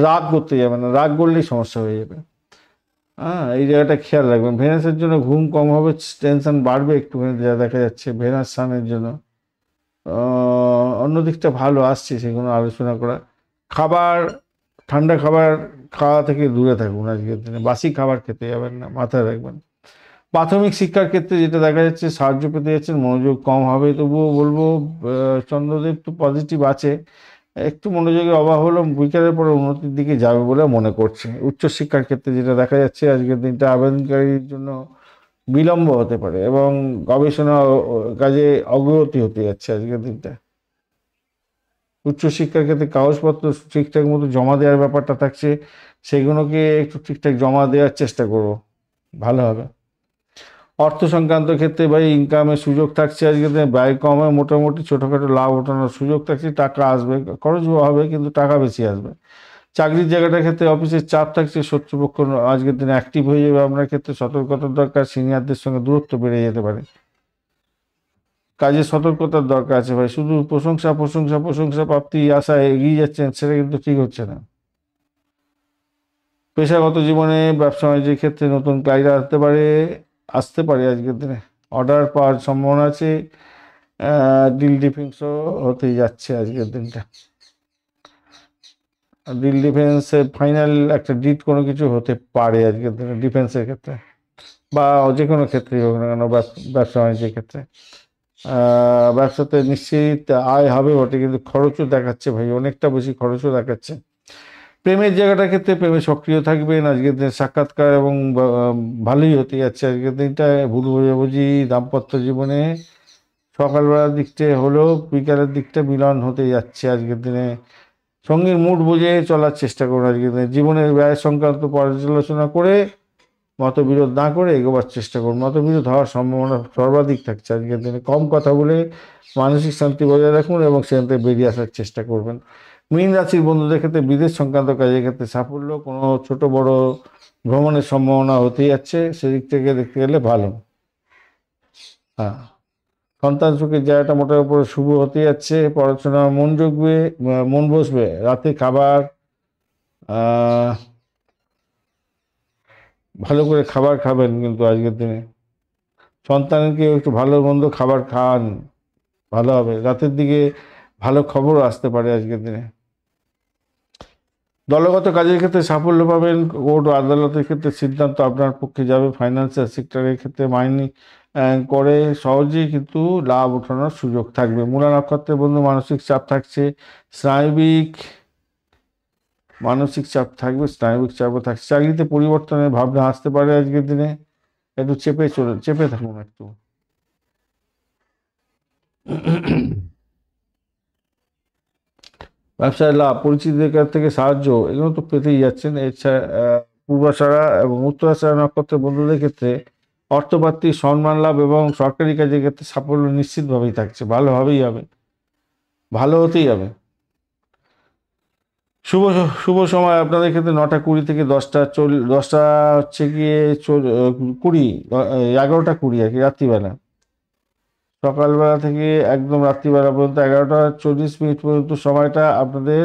রাগ করতে যাবে না, রাগ করলেই সমস্যা হয়ে যাবে। হ্যাঁ, এই জায়গাটা খেয়াল রাখবেন। ভেনাসের জন্য ঘুম কম হবে, টেনশন বাড়বে একটুখানি, যা দেখা যাচ্ছে ভেনাস সানের জন্য। অন্য দিকটা ভালো আসছে, সেগুলো আলোচনা করা। খাবার, ঠান্ডা খাবার খাওয়া থেকে দূরে থাকুন আজকের দিনে। বাসি খাবার খেতে যাবেন না, মাথায় রাখবেন। প্রাথমিক শিক্ষার ক্ষেত্রে যেটা দেখা যাচ্ছে, সাহায্য পেতে যাচ্ছেন, মনোযোগ কম হবে। তবুও বলবো চন্দ্রদেব তো পজিটিভ আছে, একটু মনোযোগের অভাব হলো, বিকালের পরে উন্নতির দিকে যাবে বলে মনে করছে। উচ্চশিক্ষার ক্ষেত্রে যেটা দেখা যাচ্ছে, আজকের দিনটা আবেদনকারীর জন্য বিলম্ব হতে পারে এবং গবেষণা কাজে অগ্রগতি হতে যাচ্ছে আজকের দিনটা। উচ্চশিক্ষার ক্ষেত্রে কাগজপত্র ঠিকঠাক মতো জমা দেওয়ার ব্যাপারটা থাকছে, সেগুলোকে একটু ঠিকঠাক জমা দেওয়ার চেষ্টা করো, ভালো হবে। অর্থ সংক্রান্ত ক্ষেত্রে ভাই ইনকামের সুযোগ থাকছে আজকের দিনে, ব্যয় কম হয়, মোটামুটি ছোটোখাটো লাভ ওঠানোর সুযোগ থাকছে, টাকা আসবে, খরচ হবে কিন্তু টাকা বেশি আসবে। চাকরির জায়গাটার ক্ষেত্রে অফিসের চাপ থাকছে, শত্রুপক্ষ আজকের দিনে অ্যাক্টিভ হয়ে যাবে। আপনার ক্ষেত্রে সতর্কতার দরকার, সিনিয়রদের সঙ্গে দূরত্ব বেড়ে যেতে পারে। কাজে সতর্কতার দরকার আছে ভাই। শুধু প্রশংসা প্রশংসা প্রশংসা প্রাপ্তি আশায় এগিয়ে যাচ্ছেন, সেটা কিন্তু ঠিক হচ্ছে না। পেশাগত জীবনে, ব্যবসা বাণিজ্যের ক্ষেত্রে নতুন ক্লায়েন্ট আসতে পারে আজকের দিনে। অর্ডার পাওয়ার সম্ভাবনা আছে। ডিল ডিফেন্সও হতে যাচ্ছে আজকের দিনটা। ডিল ডিফেন্সে ফাইনাল একটা ডিট কোনো কিছু হতে পারে আজকের দিনে, ডিফেন্সের ক্ষেত্রে বা যে কোনো ক্ষেত্রেই হোক না কেন, ব্যবসা বাণিজ্যের ক্ষেত্রে। ব্যবসাতে নিশ্চিত আয় হবে বটে, কিন্তু খরচও দেখাচ্ছে ভাই, অনেকটা বেশি খরচও দেখাচ্ছে। প্রেমের জায়গাটার ক্ষেত্রে প্রেমে সক্রিয় থাকবেন আজকের দিনে। সাক্ষাৎকার এবং ভালোই হতে যাচ্ছে আজকের দিনটা। ভুল বোঝাবুঝি দাম্পত্য জীবনে সকালবেলার দিকটা হলেও বিকালের দিকটা মিলন হতে যাচ্ছে আজকের দিনে। সঙ্গীর মুড বুঝে চলার চেষ্টা করুন আজকের দিনে। জীবনের ব্যয় সংক্রান্ত পর্যালোচনা করে, মতবিরোধ না করে এগোবার চেষ্টা করুন। মতবিরোধ হওয়ার সম্ভাবনা সর্বাধিক থাকছে আজকের দিনে। কম কথা বলে মানসিক শান্তি বজায় রাখুন এবং সেখান থেকে বেরিয়ে আসার চেষ্টা করবেন। মীন রাশির বন্ধুদের ক্ষেত্রে বিদেশ সংক্রান্ত কাজের ক্ষেত্রে সাফল্য, কোনো ছোট বড় ভ্রমণের সম্ভাবনা হতেই যাচ্ছে, সেদিক থেকে দেখতে গেলে ভালো। হ্যাঁ, সন্তান সুখের জায়গাটা মোটার উপরে শুভ হতে যাচ্ছে। পড়াশোনা মন বসবে। রাতে খাবার ভালো করে খাবার খাবেন কিন্তু আজকের দিনে। সন্তানকে একটু ভালো মন্দ খাবার খান, ভালো হবে। রাতের দিকে ভালো খবর আসতে পারে আজকের দিনে। দলগত কাজের ক্ষেত্রে সাফল্য পাবেন। কোর্ট ও আদালতের ক্ষেত্রে সিদ্ধান্ত আপনার পক্ষে যাবে। ফাইন্যান্সিয়াল সেক্টরের ক্ষেত্রে মাইনে করে সহজেই কিন্তু লাভ ওঠানোর সুযোগ থাকবে। মূলা নক্ষত্রের বন্ধু মানসিক চাপ থাকছে, স্নায়বিক মানসিক চাপ থাকবে, স্নায়বিক চাপও থাকছে। চাকরিতে পরিবর্তনের ভাবনা আসতে পারে আজকের দিনে, একটু চেপে থাকুন একটু। ব্যবসায় লাভ, পরিচিতদের কাছ থেকে সাহায্য, এগুলো তো পেতেই যাচ্ছেন। এছাড়া পূর্বাষাঢ়া এবং উত্তরাষাঢ়া নক্ষত্রের বন্ধুদের ক্ষেত্রে অর্থপ্রাপ্তি, সম্মান লাভ এবং সরকারি কাজের ক্ষেত্রে সাফল্য নিশ্চিতভাবেই থাকছে, ভালোভাবেই হবে, ভালো হতেই হবে। শুভ শুভ সময় আপনাদের ক্ষেত্রে 9টা 20 থেকে 10টা হচ্ছে গিয়ে 20, 11টা 20 আর কি, রাত্রিবেলা। সকালবেলা থেকে একদম রাত্রিবেলা পর্যন্ত 11টা 40 মিনিট পর্যন্ত সময়টা আপনাদের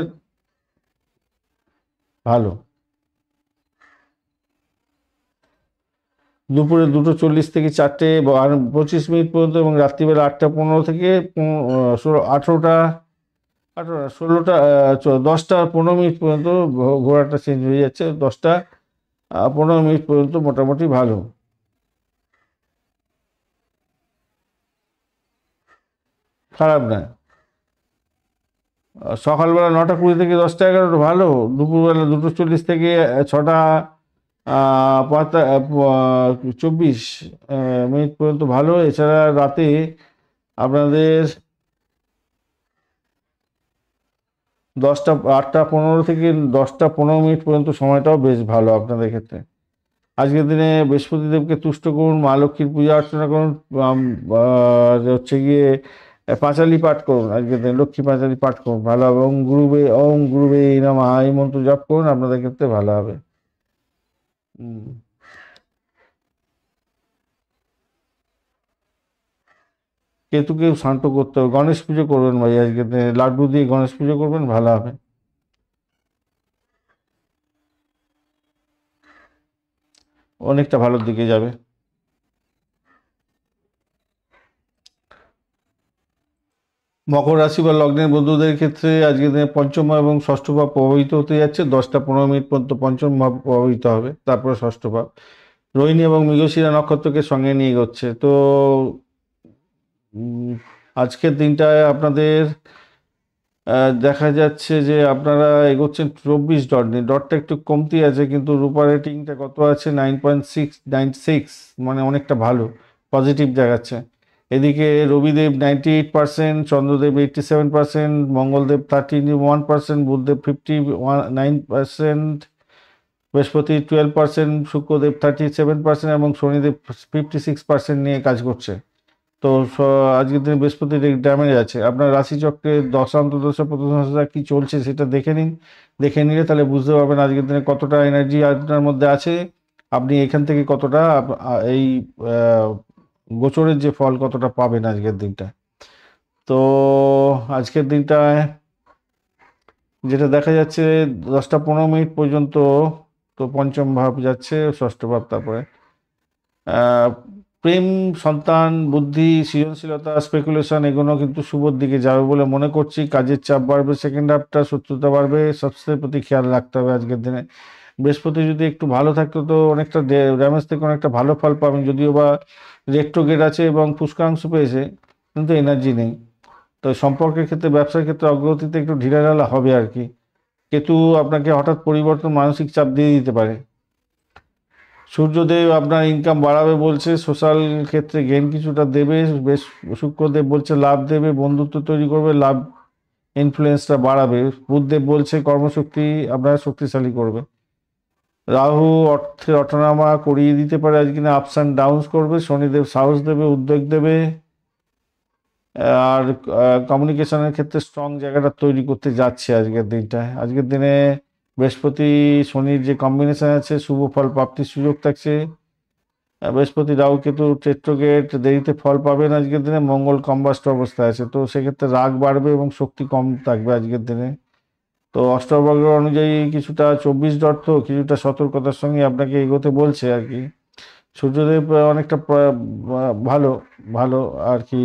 ভালো। দুপুরে 2:40 থেকে 4:25 পর্যন্ত এবং রাত্রিবেলা 8:15 থেকে 18টা 16টা 10টা 15 মিনিট পর্যন্ত ঘোড়াটা চেঞ্জ হয়ে যাচ্ছে। 10টা 15 মিনিট পর্যন্ত মোটামুটি ভালো, খারাপ না। সকালবেলা 9টা 20 থেকে 10টা 11 ভালো। দুপুরবেলা 2:40 থেকে 6:24 পর্যন্ত ভালো। এছাড়া রাতে আপনাদের 8টা 15 থেকে 10টা 15 মিনিট পর্যন্ত সময়টাও বেশ ভালো আপনাদের ক্ষেত্রে। আজকের দিনে বৃহস্পতিদেবকে তুষ্ট করুন, মা লক্ষ্মীর পূজা অর্চনা করুন, আর হচ্ছে গিয়ে পাঁচালি পাঠ করুন, আজকের দিনে লক্ষ্মী পাঁচালি পাঠ করুন, ভালো হবে। ওম গুরুবে নমঃ এই মন্ত্র জপ করুন, আপনাদের ক্ষেত্রে ভালো হবে। কেতুকে শান্ত করতে হবে, গণেশ পুজো করবেন ভাই, আজকের দিনে লাড্ডু দিয়ে গণেশ পুজো করবেন, ভালো হবে। অনেকটা ভালোর দিকে যাবে। মকর রাশি বা লগ্নের বন্ধুদের ক্ষেত্রে আজকের দিনে পঞ্চম ভাব এবং ষষ্ঠ ভাব প্রভাবিত হতে যাচ্ছে। 10টা 15 মিনিট পর্যন্ত পঞ্চম ভাব প্রভাবিত হবে, তারপরে ষষ্ঠ ভাব। রোহিণী এবং মৃগশিরা নক্ষত্রকে সঙ্গে নিয়ে এগোচ্ছে। তো আজকের দিনটায় আপনাদের দেখা যাচ্ছে যে আপনারা এগোচ্ছেন 24 ডট নিয়ে। ডটটা একটু কমতি আছে, কিন্তু রূপা রেটিংটা কত আছে? 9.696, মানে অনেকটা ভালো, পজিটিভ দেখাচ্ছে। এদিকে রবিদেব 98%, চন্দ্রদেব 87%, মঙ্গলদেব 31%, বুধদেব 59%, বৃহস্পতি 12%, শুক্রদেব 37% এবং শনিদেব 56% নিয়ে কাজ করছে। তো আজকের দিনে বৃহস্পতির ড্যামেজ আছে। আপনার রাশিচক্রে দশা প্রতিদশা কি চলছে সেটা দেখে নিন। দেখে নিলে তাহলে বুঝতে পারবেন আজকের দিনে কতটা এনার্জি আপনার মধ্যে আছে, আপনি এখান থেকে কতটা এই গোচরের যে ফল কতটা পাবেন আজকের দিনটা। তো আজকের দিনটায় যেটা দেখা যাচ্ছে 10টা 15 মিনিট পর্যন্ত তো পঞ্চম ভাব যাচ্ছে, ষষ্ঠ ভাব, তারপরে প্রেম, সন্তান, বুদ্ধি, সৃজনশীলতা, স্পেকুলেশন এগুলো কিন্তু শুভর দিকে যাবে বলে মনে করছি। কাজের চাপ বাড়বে, সেকেন্ড হাফটা শত্রুতা বাড়বে, স্বাস্থ্যের প্রতি খেয়াল রাখতে হবে আজকের দিনে। বৃহস্পতি যদি একটু ভালো থাকতো তো অনেকটা ড্যামেজ থেকে অনেকটা ভালো ফল পাবেন, যদিও বা রেট্রোগেট আছে এবং পুষ্কাংশ পেয়েছে, কিন্তু এনার্জি নেই। তো সম্পর্কের ক্ষেত্রে, ব্যবসার ক্ষেত্রে অগ্রগতিতে একটু ঢিলাঢালা হবে আর কি। কেতু আপনাকে হঠাৎ পরিবর্তন, মানসিক চাপ দিয়ে দিতে পারে। সূর্যদেব আপনার ইনকাম বাড়াবে বলছে, সোশ্যাল ক্ষেত্রে গেইন কিছুটা দেবে। বেশ, শুক্রদেব বলছে লাভ দেবে, বন্ধুত্ব তৈরি করবে, লাভ ইনফ্লুয়েন্সটা বাড়াবে। বুধদেব বলছে কর্মশক্তি আপনার শক্তিশালী করবে। রাহু অর্থের ওঠানামা করিয়ে দিতে পারে, আজকে আপস অ্যান্ড ডাউনস করবে। শনিদেব সাহস দেবে, উদ্যোগ দেবে, আর কমিউনিকেশনের ক্ষেত্রে স্ট্রং জায়গাটা তৈরি করতে যাচ্ছে আজকের দিনটায়। আজকের দিনে বৃহস্পতি শনির যে কম্বিনেশন আছে, শুভ ফল প্রাপ্তির সুযোগ থাকছে। বৃহস্পতি রাহু কেতু টেট্রোগেট, দেরিতে ফল পাবেন আজকের দিনে। মঙ্গল কম্বাস্ট অবস্থায় আছে, তো সেক্ষেত্রে রাগ বাড়বে এবং শক্তি কম থাকবে আজকের দিনে। তো অষ্টবর্গ অনুযায়ী কিছুটা 24 ডট, তো কিছুটা সতর্কতার সঙ্গে আপনাকে এগোতে বলছে আর কি। সূর্যদেব অনেকটা ভালো ভালো আর কি।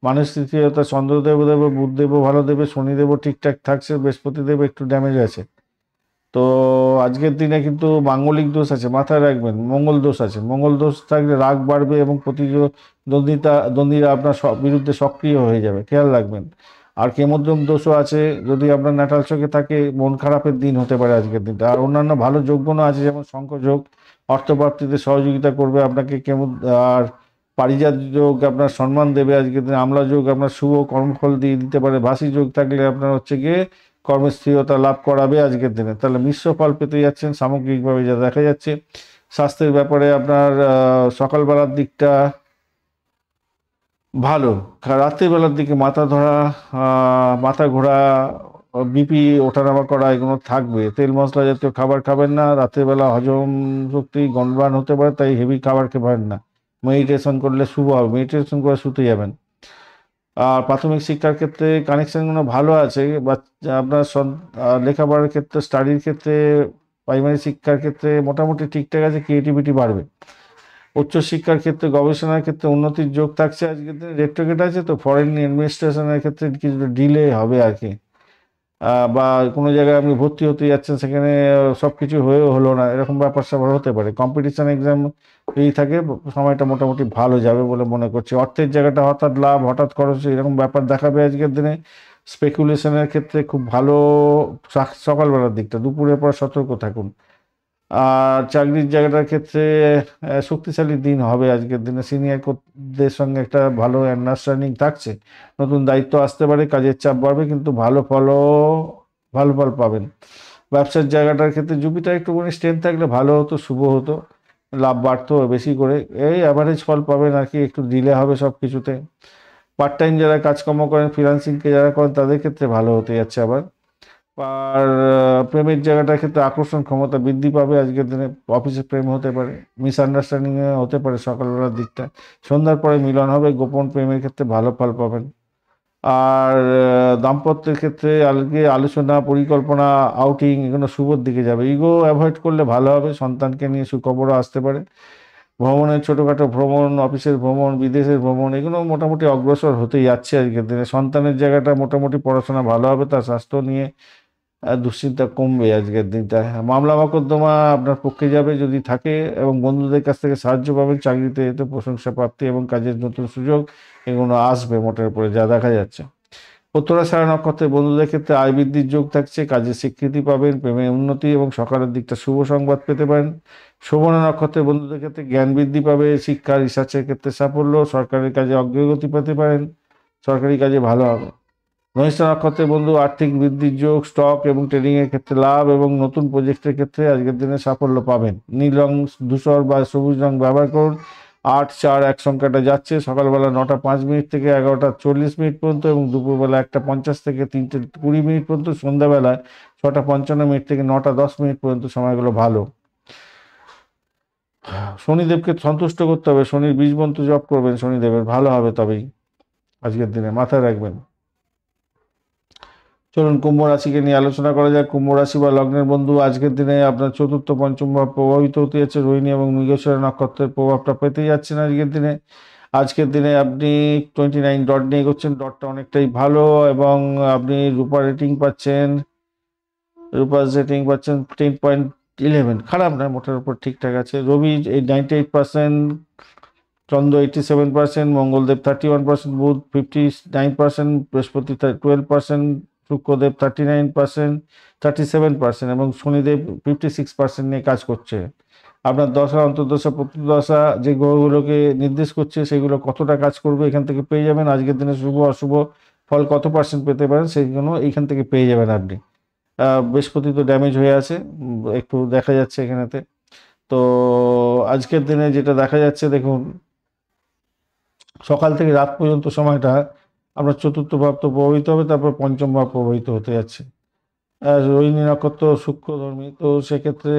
মানুষ তৃতীয়তা চন্দ্রদেব দেবে, বুধদেবও ভালো দেবে, শনিদেবও ঠিকঠাক থাকছে, বৃহস্পতিদেব একটু ড্যামেজ আছে। তো আজকের দিনে কিন্তু মাঙ্গলিক দোষ আছে, মাথায় রাখবেন। মঙ্গল দোষ আছে, মঙ্গল দোষ থাকলে রাগ বাড়বে এবং দ্বন্দ্বীরা আপনার বিরুদ্ধে সক্রিয় হয়ে যাবে, খেয়াল রাখবেন। আর কেমদ্রম দোষও আছে, যদি আপনার ন্যাটাল চোখে থাকে, মন খারাপের দিন হতে পারে আজকের দিনটা। আর অন্যান্য ভালো যোগগুণও আছে, যেমন শঙ্খযোগ অর্থপ্রাপ্তিতে সহযোগিতা করবে আপনাকে। আর পারিজাত যোগ আপনার সম্মান দেবে আজকের দিনে। আমলা যোগ আপনার শুভ কর্মফল দিয়ে দিতে পারে। ভাসি যোগ থাকলে আপনার হচ্ছে গিয়ে কর্মস্থিরতা লাভ করাবে আজকের দিনে। তাহলে মিশ্র ফল পেতে যাচ্ছেন সামগ্রিকভাবে যা দেখা যাচ্ছে। স্বাস্থ্যের ব্যাপারে আপনার সকালবেলার দিকটা ভালো, রাতের বেলার দিকে মাথা ধরা, মাথা ঘোরা, বিপি ওঠানামা করা এগুলো থাকবে। তেল মশলা জাতীয় খাবার খাবেন না। রাতের বেলা হজম শক্তি গন্ডবান হতে পারে, তাই হেভি খাবার খাবেন না। মেডিটেশন করলে শুভ হবে, মেডিটেশন করে শুতে যাবেন। আর প্রাথমিক শিক্ষার ক্ষেত্রে কানেকশনগুলো ভালো আছে। বাচ্চা আপনার লেখাপড়ার ক্ষেত্রে, স্টাডির ক্ষেত্রে, প্রাইমারি শিক্ষার ক্ষেত্রে মোটামুটি ঠিকঠাক আছে, ক্রিয়েটিভিটি বাড়বে। উচ্চশিক্ষার ক্ষেত্রে, গবেষণার ক্ষেত্রে উন্নতির যোগ থাকছে আজকের দিনে। রেট্রোগেট আছে, তো ফরেন অ্যাডমিনিস্ট্রেশনের ক্ষেত্রে কিছুটা ডিলে হবে আর কি। বা কোনো জায়গায় আপনি ভর্তি হতে যাচ্ছেন, সেখানে সব কিছু হয়েও হলো না, এরকম ব্যাপার স্যাপার হতে পারে। কম্পিটিশন এক্সাম এই থাকে, সময়টা মোটামুটি ভালো যাবে বলে মনে করছি। অর্থের জায়গাটা হঠাৎ লাভ, হঠাৎ খরচ এরকম ব্যাপার দেখাবে আজকের দিনে। স্পেকুলেশনের ক্ষেত্রে খুব ভালো সকালবেলার দিকটা, দুপুরের পর সতর্ক থাকুন। আর চাকরির জায়গাটার ক্ষেত্রে শক্তিশালী দিন হবে আজকের দিনে। সিনিয়রদের সঙ্গে একটা ভালো আন্ডারস্ট্যান্ডিং থাকছে। নতুন দায়িত্ব আসতে পারে, কাজের চাপ বাড়বে, কিন্তু ভালো ফল পাবেন। ব্যবসার জায়গাটার ক্ষেত্রে জুপিটার একটুখানি স্ট্রেন্থ থাকলে ভালো হতো, শুভ হতো। লাভ বাড়তে হবে বেশি করে, এই অ্যাভারেজ ফল পাবেন আর কি, একটু ডিলে হবে সব কিছুতে। পার্ট টাইম যারা কাজকর্ম করেন, ফ্রিল্যান্সিংকে যারা করেন, তাদের ক্ষেত্রে ভালো হতে যাচ্ছে আবার। আর প্রেমের জায়গাটার ক্ষেত্রে আকর্ষণ ক্ষমতা বৃদ্ধি পাবে আজকের দিনে, অফিসে প্রেম হতে পারে, মিসআন্ডারস্ট্যান্ডিং হতে পারে সকালবেলার দিকটা, সন্ধ্যার পরে মিলন হবে, গোপন প্রেমের ক্ষেত্রে ভালো ফল পাবেন। আর দাম্পত্যের ক্ষেত্রে আজকে আলোচনা, পরিকল্পনা, আউটিং এগুলো শুভর দিকে যাবে। ইগো অ্যাভয়েড করলে ভালো হবে, সন্তানকে নিয়ে সুখবরও আসতে পারে। ভ্রমণের ছোটোখাটো ভ্রমণ, অফিসের ভ্রমণ, বিদেশের ভ্রমণ, এগুলো মোটামুটি অগ্রসর হতেই যাচ্ছে আজকের দিনে। সন্তানের জায়গাটা মোটামুটি পড়াশোনা ভালো হবে, তার স্বাস্থ্য নিয়ে দুশ্চিন্তা কমবে আজকের দিনটা। মামলা মোকদ্দমা আপনার পক্ষে যাবে যদি থাকে, এবং বন্ধুদের কাছ থেকে সাহায্য পাবেন, চাকরিতে এতে প্রশংসা প্রাপ্তি এবং কাজের নতুন সুযোগ এগুলো আসবে মোটের উপরে যা দেখা যাচ্ছে। উত্তরাষাঢ়া নক্ষত্রের বন্ধুদের ক্ষেত্রে আয় বৃদ্ধির যোগ থাকছে, কাজে স্বীকৃতি পাবেন, প্রেমে উন্নতি এবং সকালের দিকটা শুভ সংবাদ পেতে পারেন। শোভনা নক্ষত্রের বন্ধুদের ক্ষেত্রে জ্ঞান বৃদ্ধি পাবে, শিক্ষা রিসার্চের ক্ষেত্রে সাফল্য, সরকারি কাজে অগ্রগতি পেতে পারেন, সরকারি কাজে ভালো হবে। ধনিষ্ঠা নক্ষত্রের বন্ধু আর্থিক বৃদ্ধির যোগ, স্টক এবং ট্রেডিংয়ের ক্ষেত্রে লাভ এবং নতুন প্রজেক্টের ক্ষেত্রে আজকের দিনে সাফল্য পাবেন। নীল রং, ধূসর বা সবুজ রং ব্যবহার করুন। 841 সংখ্যাটা যাচ্ছে সকালবেলা 9টা 5 মিনিট থেকে 11টা 40 মিনিট পর্যন্ত, এবং দুপুরবেলা 1টা 50 থেকে 3টে 20 মিনিট পর্যন্ত, সন্ধ্যাবেলায় 6টা 55 মিনিট থেকে 9টা 10 মিনিট পর্যন্ত সময়গুলো ভালো। শনিদেবকে সন্তুষ্ট করতে হবে, শনির বীজ মন্ত্র জপ করবেন শনিদেবের, ভালো হবে তবেই আজকের দিনে, মাথায় রাখবেন। চলুন কুম্ভ রাশিকে নিয়ে আলোচনা করা যাক। কুম্ভ রাশি বা লগ্নের বন্ধু, আজকের দিনে আপনার চতুর্থ পঞ্চম ভাব প্রভাবিত হতে যাচ্ছে, রোহিণী এবং মৃগশিরা নক্ষত্রের প্রভাবটা পেতে যাচ্ছেন আজকের দিনে। আজকের দিনে আপনি 29 ডট নিয়ে এগোচ্ছেন, ডটটা অনেকটাই ভালো, এবং আপনি রূপা রেটিং পাচ্ছেন, 10.11, খারাপ না, মোটের উপর ঠিকঠাক আছে। রবি 98%, চন্দ্র 87%, মঙ্গলদেব 31%, বুধ 59%, বৃহস্পতি 12%, শুক্রদেব 39%, 37%, এবং শনিদেব 56% নিয়ে কাজ করছে। আপনার দশা, অন্তর্দশা, প্রত্যুদশা যে গ্রহগুলোকে নির্দেশ করছে সেগুলো কতটা কাজ করবে এখান থেকে পেয়ে যাবেন। আজকের দিনে শুভ অশুভ ফল কত পার্সেন্ট পেতে পারেন সেইগুলো এইখান থেকে পেয়ে যাবেন আপনি। বৃহস্পতি তো ড্যামেজ হয়ে আছে, একটু দেখা যাচ্ছে এখানেতে। তো আজকের দিনে যেটা দেখা যাচ্ছে, দেখুন সকাল থেকে রাত পর্যন্ত সময়টা আপনার চতুর্থ ভাব তো প্রভাবিত হবে, তারপর পঞ্চম ভাব প্রভাবিত হতে যাচ্ছে। রোহিণী নক্ষত্র শুক্রধর্মী, তো সেক্ষেত্রে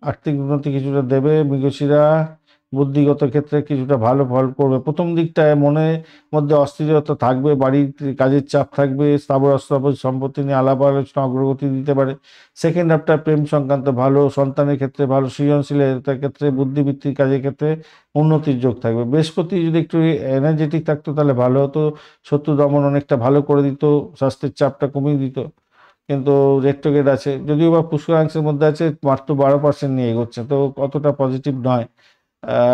আর্থিক উন্নতি কিছুটা দেবে। মৃগশিরা বুদ্ধিগত ক্ষেত্রে কিছুটা ভালো ফল করবে। প্রথম দিকটায় মনের মধ্যে অস্থিরতা থাকবে, বাড়ির কাজের চাপ থাকবে, স্থাবর অস্থাবর সম্পত্তি নিয়ে আলাপ আলোচনা অগ্রগতি দিতে পারে। সেকেন্ড হাফটা প্রেম সংক্রান্ত ভালো, সন্তানের ক্ষেত্রে ভালো, সৃজনশীলতার ক্ষেত্রে, বুদ্ধিবৃত্তির কাজের ক্ষেত্রে উন্নতির যোগ থাকবে। বৃহস্পতি যদি একটু এনার্জেটিক থাকতো তাহলে ভালো হতো, শত্রু দমন অনেকটা ভালো করে দিত, স্বাস্থ্যের চাপটা কমিয়ে দিত। কিন্তু রেট্রোগেট আছে, যদিও বা পুষ্করাংশের মধ্যে আছে, মাত্র 12% নিয়ে এগোচ্ছে, তো অতটা পজিটিভ নয়।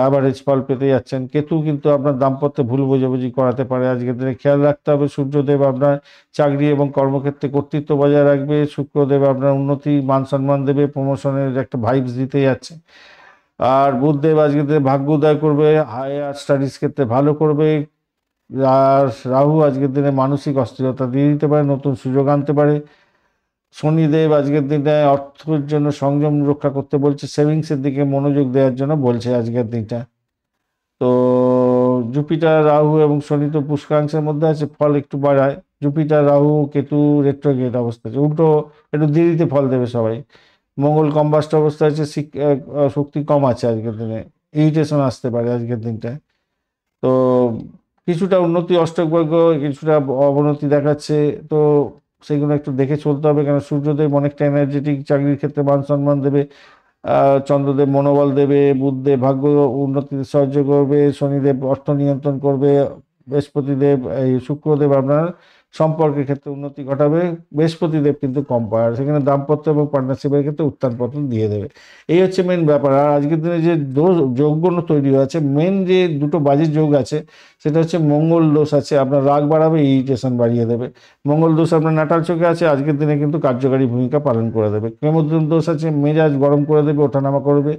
অ্যাভারেজ ফল পেতে যাচ্ছেন। কেতু কিন্তু আপনার দাম্পত্যে ভুল বোঝাবুঝি করাতে পারে আজকের দিনে, খেয়াল রাখতে হবে। সূর্যদেব আপনার চাকরি এবং কর্মক্ষেত্রে কর্তৃত্ব বজায় রাখবে, শুক্রদেব আপনার উন্নতি, মান সম্মান দেবে, প্রমোশনের একটা ভাইবস দিতে যাচ্ছে। আর বুধদেব আজকের দিনে ভাগ্য উদয় করবে, হায়ার স্টাডিজ ক্ষেত্রে ভালো করবে। আর রাহু আজকের দিনে মানসিক অস্থিরতা দিয়ে দিতে পারে, নতুন সুযোগ আনতে পারে। শনিদেব আজকের দিনে অর্থের জন্য সংযম রক্ষা করতে বলছে, সেভিংসের দিকে মনোযোগ দেওয়ার জন্য বলছে আজকের দিনটা। তো জুপিটার, রাহু এবং শনি তো পুষ্করাংশের মধ্যে আছে, ফল একটু বাড়ায়। জুপিটার, রাহু, কেতু রেট্রোগেট অবস্থা আছে, উল্টো একটু দেরিতে ফল দেবে সবাই। মঙ্গল কম্বাস্ট অবস্থা আছে, শক্তি কম আছে আজকের দিনে, ইরিটেশন আসতে পারে আজকের দিনটা। তো কিছুটা উন্নতি অষ্টকবর্গ, কিছুটা অবনতি দেখাচ্ছে, তো সেগুলো একটু দেখে চলতে হবে, কেন সূর্যদেব অনেকটা এনার্জেটিক, চাকরির ক্ষেত্রে মান সম্মান দেবে। চন্দ্রদেব মনোবল দেবে, বুধদেব ভাগ্য উন্নতিতে সাহায্য করবে, শনিদেব অর্থ নিয়ন্ত্রণ করবে, বৃহস্পতিদেব এই শুক্রদেব আপনার সম্পর্কের ক্ষেত্রে উন্নতি ঘটাবে। বৃহস্পতিদেব কিন্তু কম পায়, আর সেখানে দাম্পত্য এবং পার্টনারশিপের ক্ষেত্রে উত্থান পতন দিয়ে দেবে। এই হচ্ছে মেন ব্যাপার। আর আজকের দিনে যে যোগগুলো তৈরি হয়েছে, মেন যে দুটো বাজে যোগ আছে সেটা হচ্ছে মঙ্গল দোষ আছে, আপনার রাগ বাড়াবে, ইরিটেশন বাড়িয়ে দেবে। মঙ্গল দোষ আপনার নাটাল চোখে আছে, আজকের দিনে কিন্তু কার্যকারী ভূমিকা পালন করে দেবে। কেমদ্রুম দোষ আছে, মেজাজ গরম করে দেবে, ওঠানামা করবে,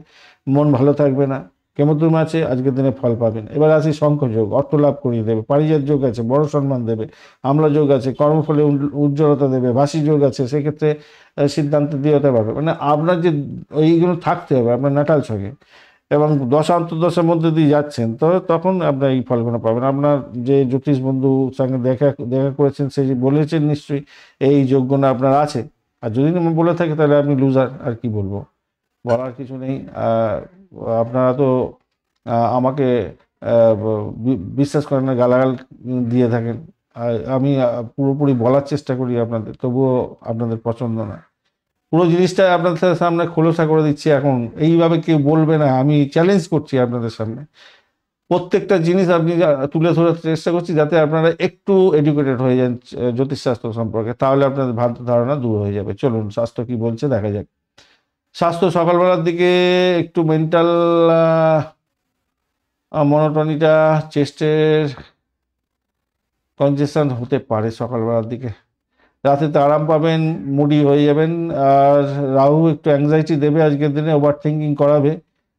মন ভালো থাকবে না। কেমদ্রুম আছে, আজকের দিনে ফল পাবেন। এবার আসি শঙ্খযোগ, অর্থ লাভ করিয়ে দেবে। পারিজাত যোগ আছে, বড় সম্মান দেবে। আমলা যোগ আছে, কর্মফলে উজ্জ্বলতা দেবে। ভাসি যোগ আছে, সেক্ষেত্রে সিদ্ধান্ত দিয়ে হতে পারবে। মানে আপনার যে এইগুলো থাকতে হবে আপনার নাটাল ছকে। এবং দশা অন্তর্দশার মধ্যে দিয়ে যাচ্ছেন, তো তখন আপনার এই ফলগুলো পাবেন। আপনার যে জ্যোতিষ বন্ধু সঙ্গে দেখা দেখা করেছেন, সে যে বলেছেন নিশ্চয়ই এই যোগ্যতা আপনার আছে। আর যদি না বলে থাকে তাহলে আপনি লুজার, আর কি বলবো, বলার কিছু নেই। আপনারা তো আমাকে বিশ্বাস করেন না, গালাগাল দিয়ে থাকেন। আর আমি পুরোপুরি বলার চেষ্টা করি আপনাদের, তবুও আপনাদের পছন্দ না। পুরো জিনিসটা আপনাদের সামনে খোলসা করে দিচ্ছি এখন। এইভাবে কেউ বলবে না, আমি চ্যালেঞ্জ করছি আপনাদের সামনে। প্রত্যেকটা জিনিস আপনি তুলে ধরার চেষ্টা করছি যাতে আপনারা একটু এডুকেটেড হয়ে যান জ্যোতিষশাস্ত্র সম্পর্কে, তাহলে আপনাদের ভ্রান্ত ধারণা দূর হয়ে যাবে। চলুন স্বাস্থ্য কি বলছে দেখা যাক। স্বাস্থ্য সকালবেলার দিকে একটু মেন্টাল মনোটনিটা, চেস্টের কনজেশন হতে পারে সকালবেলার দিকে। রাতেতে আরাম পাবেন, মুডি হয়ে যাবেন। আর রাহু একটু অ্যাংজাইটি দেবে আজকের দিনে, ওভার থিঙ্কিং করাবে।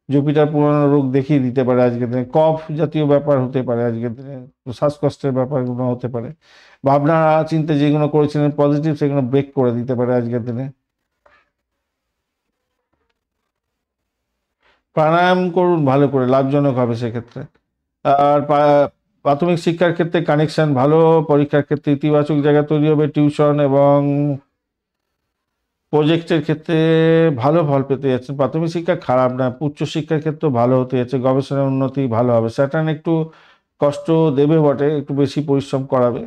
জুপিটার পুরনো রোগ দেখিয়ে দিতে পারে আজকের দিনে, কফ জাতীয় ব্যাপার হতে পারে আজকের দিনে, শ্বাসকষ্টের ব্যাপারগুলো হতে পারে। ভাবনা চিন্তা যেগুলো করেছিলেন পজিটিভ, সেগুলো ব্রেক করে দিতে পারে আজকের দিনে। প্রাণায়াম করুন ভালো করে, লাভজনক হবে সেক্ষেত্রে। আর প্রাথমিক শিক্ষার ক্ষেত্রে কানেকশন ভালো, পরীক্ষার ক্ষেত্রে ইতিবাচক জায়গা তৈরি হবে, টিউশন এবং প্রজেক্টের ক্ষেত্রে ভালো ফল পেতে যাচ্ছেন। প্রাথমিক শিক্ষা খারাপ না, উচ্চশিক্ষার ক্ষেত্রেও ভালো হতে যাচ্ছে, গবেষণার উন্নতি ভালো হবে। স্যাটার্ন একটু কষ্ট দেবে বটে, একটু বেশি পরিশ্রম করাবে,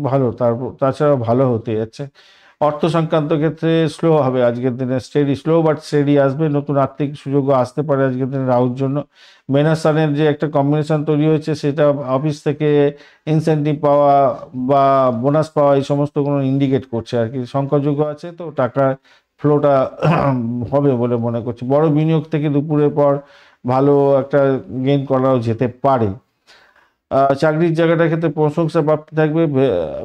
ভালো তারপর তাছাড়াও ভালো হতে যাচ্ছে। অর্থ সংক্রান্ত ক্ষেত্রে স্লো হবে আজকের দিনে, স্টেডি, স্লো বাট স্টেডি আসবে। নতুন আর্থিক সুযোগও আসতে পারে আজকের দিনে রাহুর জন্য। মেনাসানের যে একটা কম্বিনেশন তৈরি হয়েছে, সেটা অফিস থেকে ইনসেন্টিভ পাওয়া বা বোনাস পাওয়া, এই সমস্ত কোনো ইন্ডিকেট করছে আর কি। সংখ্যাযোগ্য আছে, তো টাকার ফ্লোটা হবে বলে মনে করছি। বড় বিনিয়োগ থেকে দুপুরের পর ভালো একটা গেইন করাও যেতে পারে। চাকরির জায়গাটার ক্ষেত্রে প্রশংসা প্রাপ্তি থাকবে,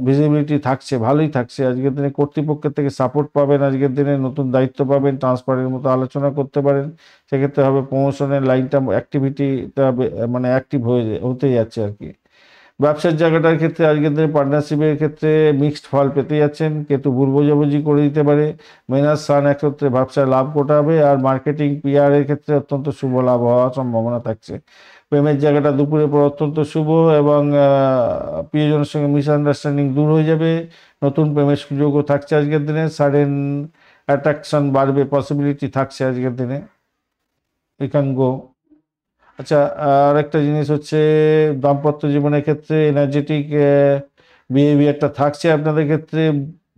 ভিজিবিলিটি থাকছে, ভালোই থাকছে আজকের দিনে। কর্তৃপক্ষের থেকে সাপোর্ট পাবেন আজকের দিনে, নতুন দায়িত্ব পাবেন, ট্রান্সফারের মতো আলোচনা করতে পারেন। সেক্ষেত্রে হবে প্রমোশনের লাইনটা, অ্যাক্টিভিটিটা মানে অ্যাক্টিভ হতে যাচ্ছে আর কি। ব্যবসার জায়গাটার ক্ষেত্রে আজকের দিনে পার্টনারশিপের ক্ষেত্রে মিক্সড ফল পেতে যাচ্ছেন। কেতু ভুল বোঝাবুঝি করে দিতে পারে। মেনাস সান একত্রে ব্যবসায় লাভ ঘটাবে। আর মার্কেটিং পিআর এর ক্ষেত্রে অত্যন্ত শুভ লাভ হওয়ার সম্ভাবনা থাকছে। প্রেমের জায়গাটা দুপুরের পর অত্যন্ত শুভ, এবং প্রিয়জনের সঙ্গে মিসআন্ডারস্ট্যান্ডিং দূর হয়ে যাবে। নতুন প্রেমের সুযোগও থাকছে আজকের দিনে। সাডেন অ্যাট্রাকশন বাড়বে, পসিবিলিটি থাকছে আজকের দিনে। We can go. আচ্ছা, আর একটা জিনিস হচ্ছে দাম্পত্য জীবনের ক্ষেত্রে এনার্জেটিক বিহেভিয়ারটা থাকছে আপনাদের ক্ষেত্রে।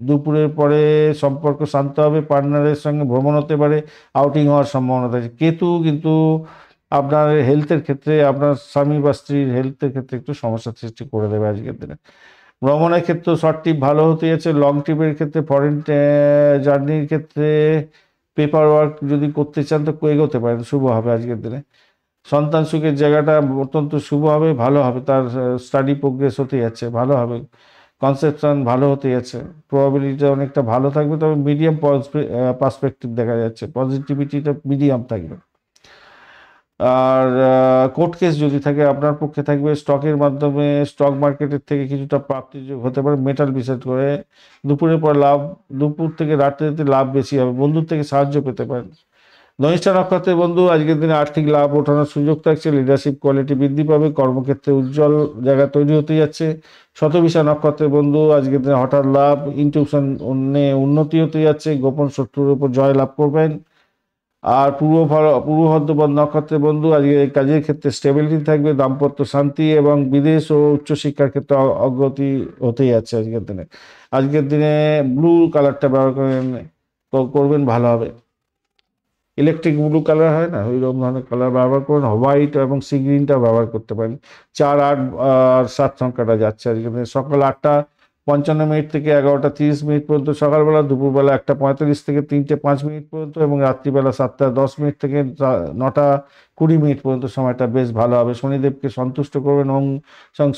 দুপুরের পরে সম্পর্ক শান্ত হবে, পার্টনারের সঙ্গে ভ্রমণ হতে পারে, আউটিং হওয়ার সম্ভাবনা থাকছে। কেতু কিন্তু আপনার হেলথের ক্ষেত্রে, আপনার স্বামী বা স্ত্রীর হেলথের ক্ষেত্রে একটু সমস্যার সৃষ্টি করে দেবে আজকের দিনে। ভ্রমণের ক্ষেত্রে শর্ট ট্রিপ ভালো হতে যাচ্ছে। লং ট্রিপের ক্ষেত্রে, ফরেন জার্নির ক্ষেত্রে পেপার ওয়ার্ক যদি করতে চান তো এগোতে পারেন, শুভ হবে আজকের দিনে। সন্তান সুখের জায়গাটা অত্যন্ত শুভ হবে, ভালো হবে। তার স্টাডি প্রোগ্রেস হতে যাচ্ছে, ভালো হবে। কনসেপশন ভালো হতে যাচ্ছে, প্রবাবিলিটি অনেকটা ভালো থাকবে, তবে মিডিয়াম পার্সপেক্টিভ দেখা যাচ্ছে, পজিটিভিটিটা মিডিয়াম থাকবে। আর কোর্ট কেস যদি থাকে আপনার পক্ষে থাকবে। স্টকের মাধ্যমে স্টক মার্কেটের থেকে কিছুটা প্রাপ্তিযোগ হতে পারে, মেটাল বিশেষ করে। দুপুরের পর লাভ, দুপুর থেকে রাত্রিতে লাভ বেশি হবে, বন্ধুর থেকে সাহায্য পেতে পারেন। ধনিষ্ঠা নক্ষত্রের বন্ধু আজকের দিনে আর্থিক লাভ ওঠানোর সুযোগ থাকছে, লিডারশিপ কোয়ালিটি বৃদ্ধি পাবে, কর্মক্ষেত্রে উজ্জ্বল জায়গা তৈরি হতে যাচ্ছে। শতবিশা নক্ষত্রের বন্ধু আজকের দিনে হঠাৎ লাভ, ইনটিউশন উন্নতি হতে যাচ্ছে, গোপন শত্রুর উপর জয় লাভ করবেন। আর পূর্ব ভদ্রপদ নক্ষত্রের বন্ধু আজকে কাজের ক্ষেত্রে স্টেবিলিটি থাকবে, দাম্পত্য শান্তি এবং বিদেশ ও উচ্চশিক্ষার ক্ষেত্রে অগ্রগতি হতে যাচ্ছে আজকের দিনে। আজকের দিনে ব্লু কালারটা ব্যবহার করবেন, ভালো হবে। ইলেকট্রিক ব্লু কালার হয় না, ওই রকম ধরনের কালার ব্যবহার করুন। হোয়াইট এবং সি গ্রিনটা ব্যবহার করতে পারেন। 4, 8 আর 7 সংখ্যাটা যাচ্ছে আজকে সকাল 8:55 থেকে 11:30 পর্যন্ত সকালবেলা, দুপুরবেলা 1:45 থেকে 3:05 পর্যন্ত, এবং রাত্রিবেলা 7:10 থেকে 9:20 পর্যন্ত সময়টা বেশ ভালো হবে। শনিদেবকে সন্তুষ্ট করবেন, ওং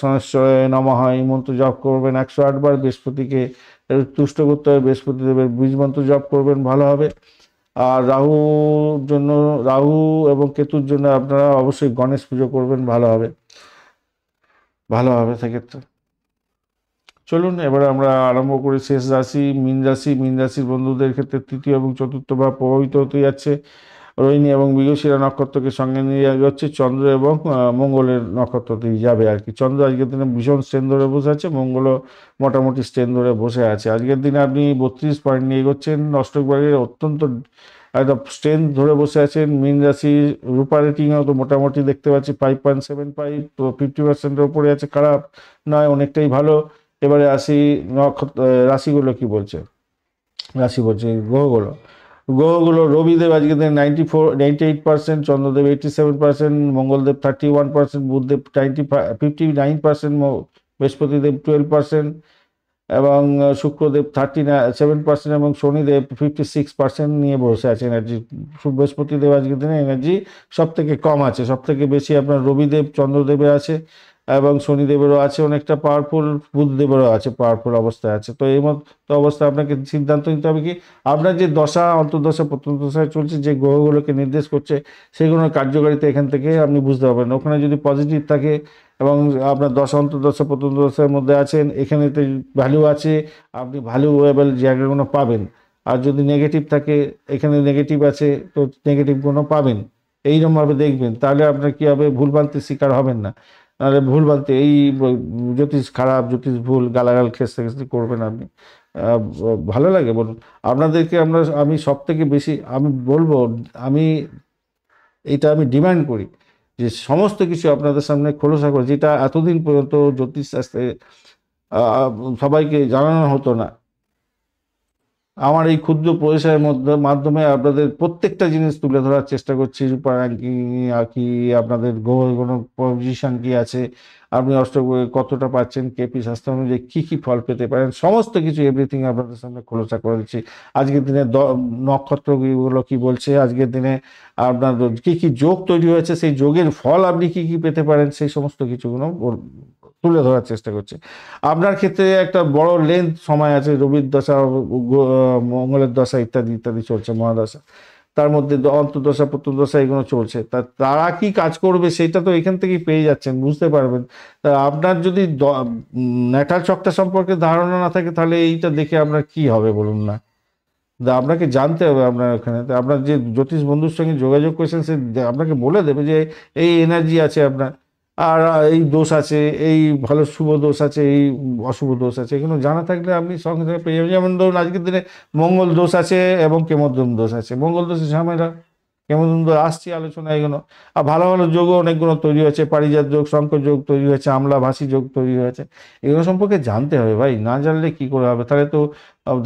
সংশয় নমঃ এই মন্ত্র জপ করবেন 108 বার। বৃহস্পতিকে তুষ্ট করতে হবে, বৃহস্পতি দেবের বীজ মন্ত্র জপ করবেন, ভালো হবে। আর রাহু এবং কেতুর জন্য আপনারা অবশ্যই গণেশ পুজো করবেন, ভালো হবে, ভালো হবে সেক্ষেত্রে। চলুন এবারে আমরা আরম্ভ করি শেষ রাশি মীন রাশি। মীন রাশির বন্ধুদের ক্ষেত্রে তৃতীয় এবং চতুর্থ ভাব প্রভাবিত হতে যাচ্ছে। রোহিণী এবং মৃগশিরা নক্ষত্রকে সঙ্গে নিয়ে এগোচ্ছে, চন্দ্র এবং মঙ্গলের নক্ষত্রতেই যাবে আর কি। চন্দ্র আজকের দিনে ভীষণ স্ট্রেন ধরে বসে আছে, মঙ্গলও মোটামুটি স্ট্রেন ধরে বসে আছে। আজকের দিনে আপনি 32 পয়েন্ট নিয়ে এগোচ্ছেন, অষ্টক ভাগের অত্যন্ত একটা স্ট্রেন ধরে বসে আছেন। মীন রাশি রূপা রেটিংও তো মোটামুটি দেখতে পাচ্ছি 5.75, তো 50%-এর উপরে আছে, খারাপ নয়, অনেকটাই ভালো। এবারে আসি নক্ষত্র রাশিগুলো কি বলছে, রাশি বলছে গ্রহগুলো রবিদেব আজকে দিনে 98%, চন্দ্রদেব 87%, মঙ্গলদেব 31%, বুধদেব 59%, বৃহস্পতিদেব 12%, এবং শুক্রদেব 37%, এবং শনিদেব 56% নিয়ে বসে আছে এনার্জি। বৃহস্পতিদেব আজকের দিনে এনার্জি সব থেকে কম আছে, সব থেকে বেশি আপনার রবিদেব চন্দ্রদেবের আছে, এবং শনিদেবেরও আছে অনেকটা পাওয়ারফুল, বুধদেবেরও আছে পাওয়ারফুল অবস্থায় আছে। তো এই মতো অবস্থায় আপনাকে সিদ্ধান্ত নিতে হবে কি আপনার যে দশা অন্তর্দশা প্রত্যন্তদশায় চলছে, যে গ্রহগুলোকে নির্দেশ করছে, সেগুলোর কার্যকারিতা এখান থেকে আপনি বুঝতে পারবেন। ওখানে যদি পজিটিভ থাকে এবং আপনার দশা অন্তর্দশা প্রত্যন্তদশার মধ্যে আছেন, এখানেতে ভ্যালু আছে, আপনি ভ্যালুয়েবল জায়গাগুলো পাবেন। আর যদি নেগেটিভ থাকে, এখানে নেগেটিভ আছে, তো নেগেটিভগুলো পাবেন। এইরকমভাবে দেখবেন, তাহলে আপনার কী হবে, ভুলভ্রান্তির শিকার হবেন না। নাহলে ভুলভ্রান্তি, এই জ্যোতিষ খারাপ, জ্যোতিষ ভুল, গালাগাল খেস্তি করবেন আপনি। ভালো লাগে বলুন আপনাদেরকে আমি সব থেকে বেশি আমি বলবো, আমি আমি ডিমান্ড করি যে সমস্ত কিছু আপনাদের সামনে খোলসা করে, যেটা এতদিন পর্যন্ত জ্যোতিষশাস্ত্রে সবাইকে জানানো হতো না। আমার এই ক্ষুদ্র পরিসরের মাধ্যমে আপনাদের প্রত্যেকটা জিনিস তুলে ধরার চেষ্টা করছি। রূপা র্যাঙ্কিং কি, আপনাদের কোনো পজিশন কি আছে, আপনি অষ্টকে কতটা পাচ্ছেন, কেপি শাস্ত্র অনুযায়ী কী কী ফল পেতে পারেন, সমস্ত কিছু এভরিথিং আপনাদের সামনে খোলসা করে দিচ্ছি। আজকের দিনে নক্ষত্রগুলো কি বলছে, আজকের দিনে আপনার কী কী যোগ তৈরি হয়েছে, সেই যোগের ফল আপনি কী কী পেতে পারেন, সেই সমস্ত কিছুগুলো তুলে ধরার চেষ্টা করছে। আপনার ক্ষেত্রে একটা বড় লেন্থ সময় আছে, রবির দশা, মঙ্গলের দশা ইত্যাদি ইত্যাদি চলছে, মহাদশা, তার মধ্যে অন্তর্দশা প্রত্যন্তদশা এগুলো চলছে। তারা কি কাজ করবে সেটা তো এখান থেকেই পেয়ে যাচ্ছেন, বুঝতে পারবেন। তা আপনার যদি ন্যাটাল চক্র সম্পর্কে ধারণা না থাকে, তাহলে এইটা দেখে আপনার কি হবে বলুন না। আপনাকে জানতে হবে আপনার ওখানে, আপনার যে জ্যোতিষ বন্ধুর সঙ্গে যোগাযোগ করেছেন, সে আপনাকে বলে দেবে যে এই এনার্জি আছে আপনার, আর এই দোষ আছে, এই ভালো শুভ দোষ আছে, এই অশুভ দোষ আছে, এগুলো জানা থাকলে আপনি সঙ্গে সঙ্গে পেয়ে যাবেন। যেমন ধরুন আজকের দিনে মঙ্গল দোষ আছে এবং কেমদ্রম দোষ আছে, মঙ্গল দোষের ঝামেলা, কেমদ্রম দোষ আসছি আলোচনা, এগুলো। আর ভালো ভালো যোগও অনেকগুলো তৈরি হয়েছে, পারিজাত যোগ, শঙ্কর যোগ তৈরি হয়েছে, আমলা ভাসি যোগ তৈরি হয়েছে। এগুলো সম্পর্কে জানতে হবে ভাই, না জানলে কি করে হবে, তাহলে তো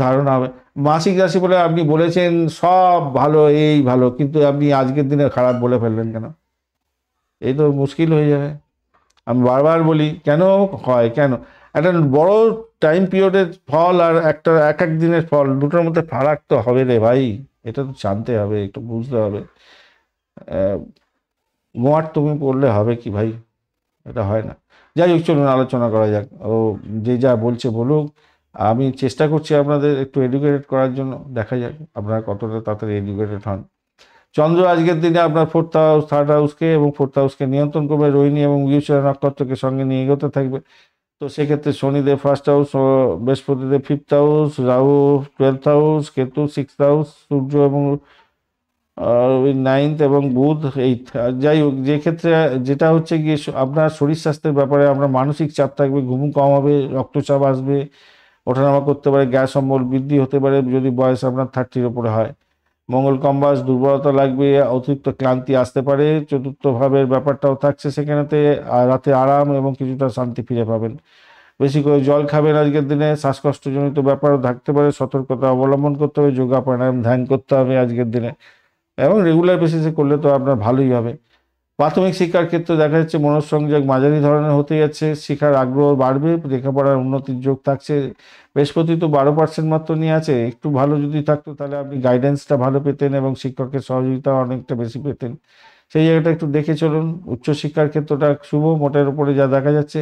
ধারণা হবে। মাসিক রাশি বলে আপনি বলেছেন সব ভালো, এই ভালো, কিন্তু আপনি আজকের দিনে খারাপ বলে ফেললেন কেন? এই তো মুশকিল হয়ে যাবে। আমি বারবার বলি, কেন হয়, কেন একটা বড় টাইম পিরিয়ডের ফল আর একটা এক এক দিনের ফল, দুটোর মধ্যে ফারাক তো হবে রে ভাই, এটা তো জানতে হবে, একটু বুঝতে হবে। মোয়ার তুমি পড়লে হবে কি ভাই, এটা হয় না। যাই হোক, চলুন আলোচনা করা যাক। ও যে যা বলছে বলুক, আমি চেষ্টা করছি আপনাদের একটু এডুকেটেড করার জন্য, দেখা যাক আপনারা কতটা তাড়াতাড়ি এডুকেটেড হন। চন্দ্র আজকের দিনে আপনার ফোর্থ হাউস, থার্ড হাউসকে এবং ফোর্থ হাউসকে নিয়ন্ত্রণ করবে, রোহিণী এবং মৃগশিরা নক্ষত্রকে সঙ্গে নিয়ে এগোতে থাকবে। তো সেক্ষেত্রে Shanidev first house, Brihaspatidev fifth house, Rahu 12th house, Ketu 6th house, Surya এবং ওই 9th, এবং বুধ 8th। যাই হোক, যে ক্ষেত্রে যেটা হচ্ছে গিয়ে আপনার শরীর স্বাস্থ্যের ব্যাপারে আপনার মানসিক চাপ থাকবে, ঘুম কম হবে, রক্তচাপ আসবে, ওঠানামা করতে পারে, গ্যাস অম্বল বৃদ্ধি হতে পারে যদি বয়স আপনার 30-র উপরে হয়। মঙ্গল কম্বাস, দুর্বলতা লাগবে, অতিরিক্ত ক্লান্তি আসতে পারে। চতুর্থ ভাবের ব্যাপারটাও থাকছে সেখানেতে, রাতে আরাম এবং কিছুটা শান্তি ফিরে পাবেন। বেশি করে জল খাবেন আজকের দিনে। শ্বাসকষ্টজনিত ব্যাপারও থাকতে পারে, সতর্কতা অবলম্বন করতে হবে, যোগা প্রাণায়াম ধ্যান করতে হবে আজকের দিনে, এবং রেগুলার বেসিসে করলে তো আপনার ভালোই হবে। প্রাথমিক শিক্ষার ক্ষেত্রে দেখা যাচ্ছে মনঃসংযোগ মাঝারি ধরনের হতে যাচ্ছে, শিক্ষার আগ্রহ বাড়বে, লেখাপড়ার উন্নতির যোগ থাকছে। বৃহস্পতি তো 12% মাত্র নিয়ে আছে, একটু ভালো যদি থাকতো তাহলে আপনি গাইডেন্সটা ভালো পেতেন এবং শিক্ষকের সহযোগিতা অনেকটা বেশি পেতেন, সেই জায়গাটা একটু দেখে চলুন। উচ্চশিক্ষার ক্ষেত্রটা শুভ মোটের উপরে যা দেখা যাচ্ছে।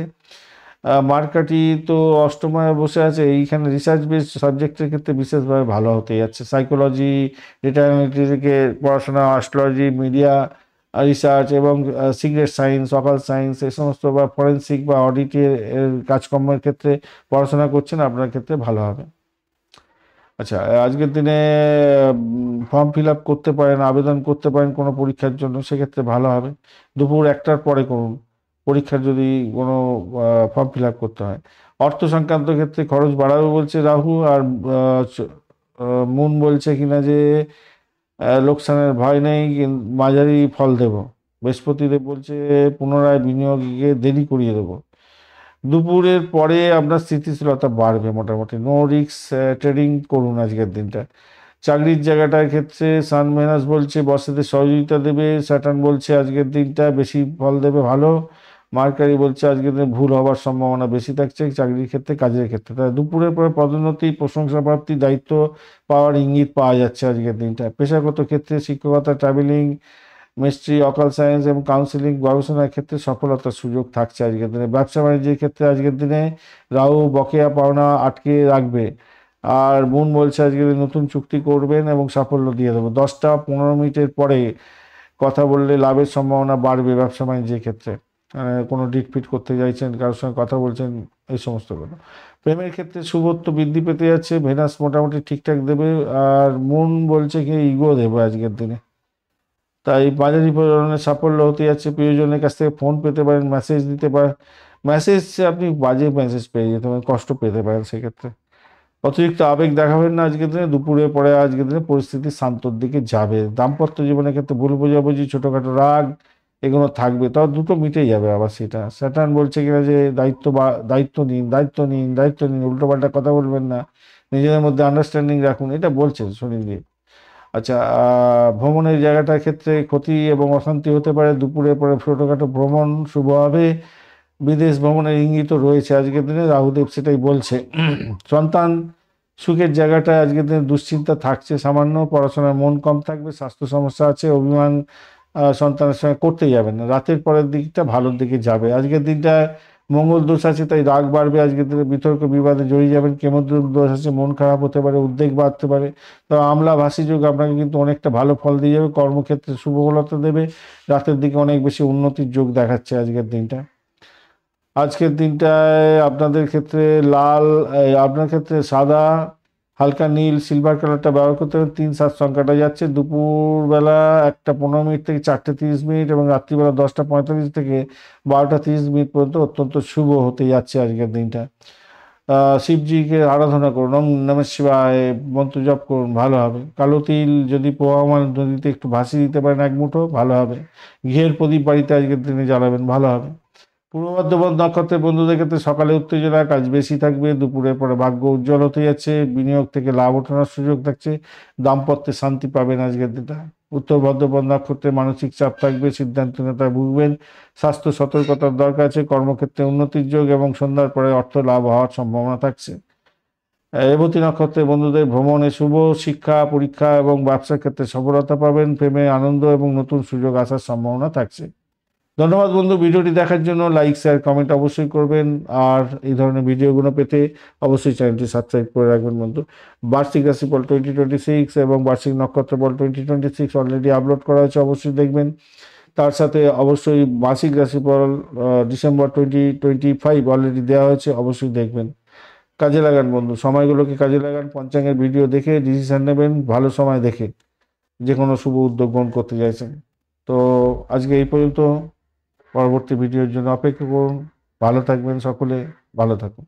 মার্কাটি তো অষ্টমায় বসে আছে, এইখানে রিসার্চ বেসড সাবজেক্টের ক্ষেত্রে বিশেষভাবে ভালো হতে যাচ্ছে। সাইকোলজি, ডেটা অ্যানালিটিক্সে পড়াশোনা, অ্যাস্ট্রোলজি, মিডিয়া রিসার্চ এবং সিক্রেট সায়েন্স, অকাল সায়েন্স, এই সমস্ত বা ফরেন্সিক বা অডিটের কাজকর্মের ক্ষেত্রে পড়াশোনা করছেন, আপনার ক্ষেত্রে ভালো হবে। আচ্ছা, আজকের দিনে ফর্ম ফিল আপ করতে পারেন, আবেদন করতে পারেন কোনো পরীক্ষার জন্য, সেক্ষেত্রে ভালো হবে। দুপুর 1টার পরে করুন পরীক্ষার যদি কোনো ফর্ম ফিল আপ করতে হয়। অর্থ সংক্রান্ত ক্ষেত্রে খরচ বাড়াবে বলছে রাহু, আর মুন বলছে কিনা যে লোকসানের ভয় নেই, মাঝারি ফল দেব। বৃহস্পতিদেব বলছে পুনরায় বিনিয়োগে দেরি করিয়ে দেবো। দুপুরের পরে আপনার স্থিতিশীলতা বাড়বে, মোটামুটি নো রিস্ক ট্রেডিং করুন আজকের দিনটা। চাকরির জায়গাটার ক্ষেত্রে সান ভেনাস বলছে বসেদের সহযোগিতা দেবে, স্যাটার্ন বলছে আজকের দিনটা বেশি ফল দেবে ভালো, মার্কারি বলছে আজকের দিনে ভুল হওয়ার সম্ভাবনা বেশি থাকছে চাকরির ক্ষেত্রে, কাজের ক্ষেত্রে। তাই দুপুরের পরে পদোন্নতি, প্রশংসাপ্রাপ্তি, দায়িত্ব পাওয়ার ইঙ্গিত পাওয়া যাচ্ছে আজকের দিনটা। পেশাগত ক্ষেত্রে শিক্ষকতা, ট্রাভেলিং, মিস্ট্রি, অকাল সায়েন্স এবং কাউন্সিলিং, গবেষণার ক্ষেত্রে সফলতার সুযোগ থাকছে আজকের দিনে। ব্যবসা বাণিজ্যের ক্ষেত্রে আজকের দিনে রাহু বকেয়া পাওনা আটকে রাখবে, আর মুন বলছে আজকে নতুন চুক্তি করবেন এবং সাফল্য দিয়ে দেবো। 10টা 15 মিনিটের পরে কথা বললে লাভের সম্ভাবনা বাড়বে ব্যবসা বাণিজ্যের ক্ষেত্রে। কোনো ডিটফিট করতে চাইছেন, কারোর সঙ্গে কথা বলছেন, এই সমস্ত কথা। প্রেমের ক্ষেত্রে শুভত্ব বৃদ্ধি পেতে যাচ্ছে, ভেনাস মোটামুটি ঠিকঠাক দেবে, আর মুন বলছে কি ইগো দেবে আজকের দিনে। তাই বাজারি ধরনের সাফল্য হতে যাচ্ছে, প্রিয়জনের কাছ থেকে ফোন পেতে পারেন, মেসেজ দিতে পারেন, মেসেজ আপনি বাজে মেসেজ পেয়ে যেতে পারেন, কষ্ট পেতে পারেন সেক্ষেত্রে। অতিরিক্ত আবেগ দেখাবেন না আজকের দিনে, দুপুরে পরে আজকের দিনে পরিস্থিতি শান্তর দিকে যাবে। দাম্পত্য জীবনের ক্ষেত্রে ভুল বোঝাবুঝি, ছোটোখাটো রাগ এগুলো থাকবে, তাও দুটো মিটে যাবে আবার সেটা। স্যাটার্ন বলছে কিনা যে দায়িত্ব নিন, দায়িত্ব নিন, দায়িত্ব নিন, উল্টোপাল্টা কথা বলবেন না, নিজেদের মধ্যে আন্ডারস্ট্যান্ডিং রাখুন, এটা বলছে শনি দিয়ে। আচ্ছা, ভ্রমণের জায়গাটার ক্ষেত্রে ক্ষতি এবং অশান্তি হতে পারে, দুপুরের পরে ছোটোখাটো ভ্রমণ শুভ হবে, বিদেশ ভ্রমণের ইঙ্গিতও রয়েছে আজকের দিনে, রাহুদেব সেটাই বলছে। সন্তান সুখের জায়গাটায় আজকের দিনে দুশ্চিন্তা থাকছে সামান্য, পড়াশোনায় মন কম থাকবে, স্বাস্থ্য সমস্যা আছে, অভিমান সন্তানের সঙ্গে করতে যাবেন না। রাতের পরের দিকটা ভালোর দিকে যাবে আজকের দিনটা। মঙ্গল দোষ আছে, তাই রাগ বাড়বে আজকের দিনে, বিতর্ক বিবাদে জড়িয়ে যাবেন। কেমদ্রুপ দোষ আছে, মন খারাপ হতে পারে, উদ্বেগ বাড়তে পারে। তো আমলা ভাসি যোগ আপনাকে কিন্তু অনেকটা ভালো ফল দিয়ে যাবে, কর্মক্ষেত্রে শুভফলতা দেবে, রাতের দিকে অনেক বেশি উন্নতির যোগ দেখাচ্ছে আজকের দিনটা। আজকের দিনটায় আপনাদের ক্ষেত্রে আপনার ক্ষেত্রে সাদা, হালকা নীল, সিলভার কালারটা ব্যবহার করতে হবে। 3-7 সংখ্যাটা যাচ্ছে। দুপুরবেলা 1টা 15 মিনিট থেকে 4টে 30 মিনিট, এবং রাত্রিবেলা 10টা 45 থেকে 12টা 30 মিনিট পর্যন্ত অত্যন্ত শুভ হতে যাচ্ছে আজকের দিনটা। শিবজিকে আরাধনা করুন, ওম নমঃ শিবায় মন্ত্র জপ করুন, ভালো হবে। কালো তিল যদি প্রবাহমান নদীতে একটু ভাসিয়ে দিতে পারেন 1 মুঠো, ভালো হবে। ঘিয়ের প্রদীপ বাড়িতে আজকের দিনে জ্বালাবেন, ভালো হবে। পূর্ব বর্ধমান নক্ষত্রের বন্ধুদের ক্ষেত্রে সকালে উত্তেজনা, কাজ বেশি থাকবে, দুপুরের পরে ভাগ্য উজ্জ্বল হতে যাচ্ছে, বিনিয়োগ থেকে লাভ ওঠানোর সুযোগ থাকছে, দাম্পত্যে শান্তি পাবেন আজকের দিনটা। উত্তর বর্ধমান নক্ষত্রে মানসিক চাপ থাকবে, সিদ্ধান্তহীনতায় ভুগবেন, স্বাস্থ্য সতর্কতার দরকার আছে, কর্মক্ষেত্রে উন্নতির যোগ এবং সন্ধ্যার পরে অর্থ লাভ হওয়ার সম্ভাবনা থাকছে। রেবতী নক্ষত্রের বন্ধুদের ভ্রমণে শুভ, শিক্ষা, পরীক্ষা এবং ব্যবসার ক্ষেত্রে সফলতা পাবেন, প্রেমে আনন্দ এবং নতুন সুযোগ আসার সম্ভাবনা থাকছে। ধন্যবাদ বন্ধু, ভিডিওটি দেখার জন্য। লাইক, শেয়ার, কমেন্ট অবশ্যই করবেন, আর এই ধরনের ভিডিওগুলো পেতে অবশ্যই চ্যানেলটি সাবস্ক্রাইব করে রাখবেন বন্ধু। বার্ষিক রাশিফল 2026 এবং বার্ষিক নক্ষত্রফল 2026 অলরেডি আপলোড করা হয়েছে, অবশ্যই দেখবেন। তার সাথে অবশ্যই মাসিক রাশিফল ডিসেম্বর 2025 অলরেডি দেওয়া হয়েছে, অবশ্যই দেখবেন। কাজে লাগান বন্ধু, সময়গুলোকে কাজে লাগান, পঞ্চাঙ্গের ভিডিও দেখে ডিসিশন নেবেন ভালো সময় দেখে, যে কোনো শুভ উদ্যোগ গ্রহণ করতে চাইছেন। তো আজকে এই পর্যন্ত, পরবর্তী ভিডিওর জন্য অপেক্ষা করুন। ভালো থাকবেন সকলে, ভালো থাকুন।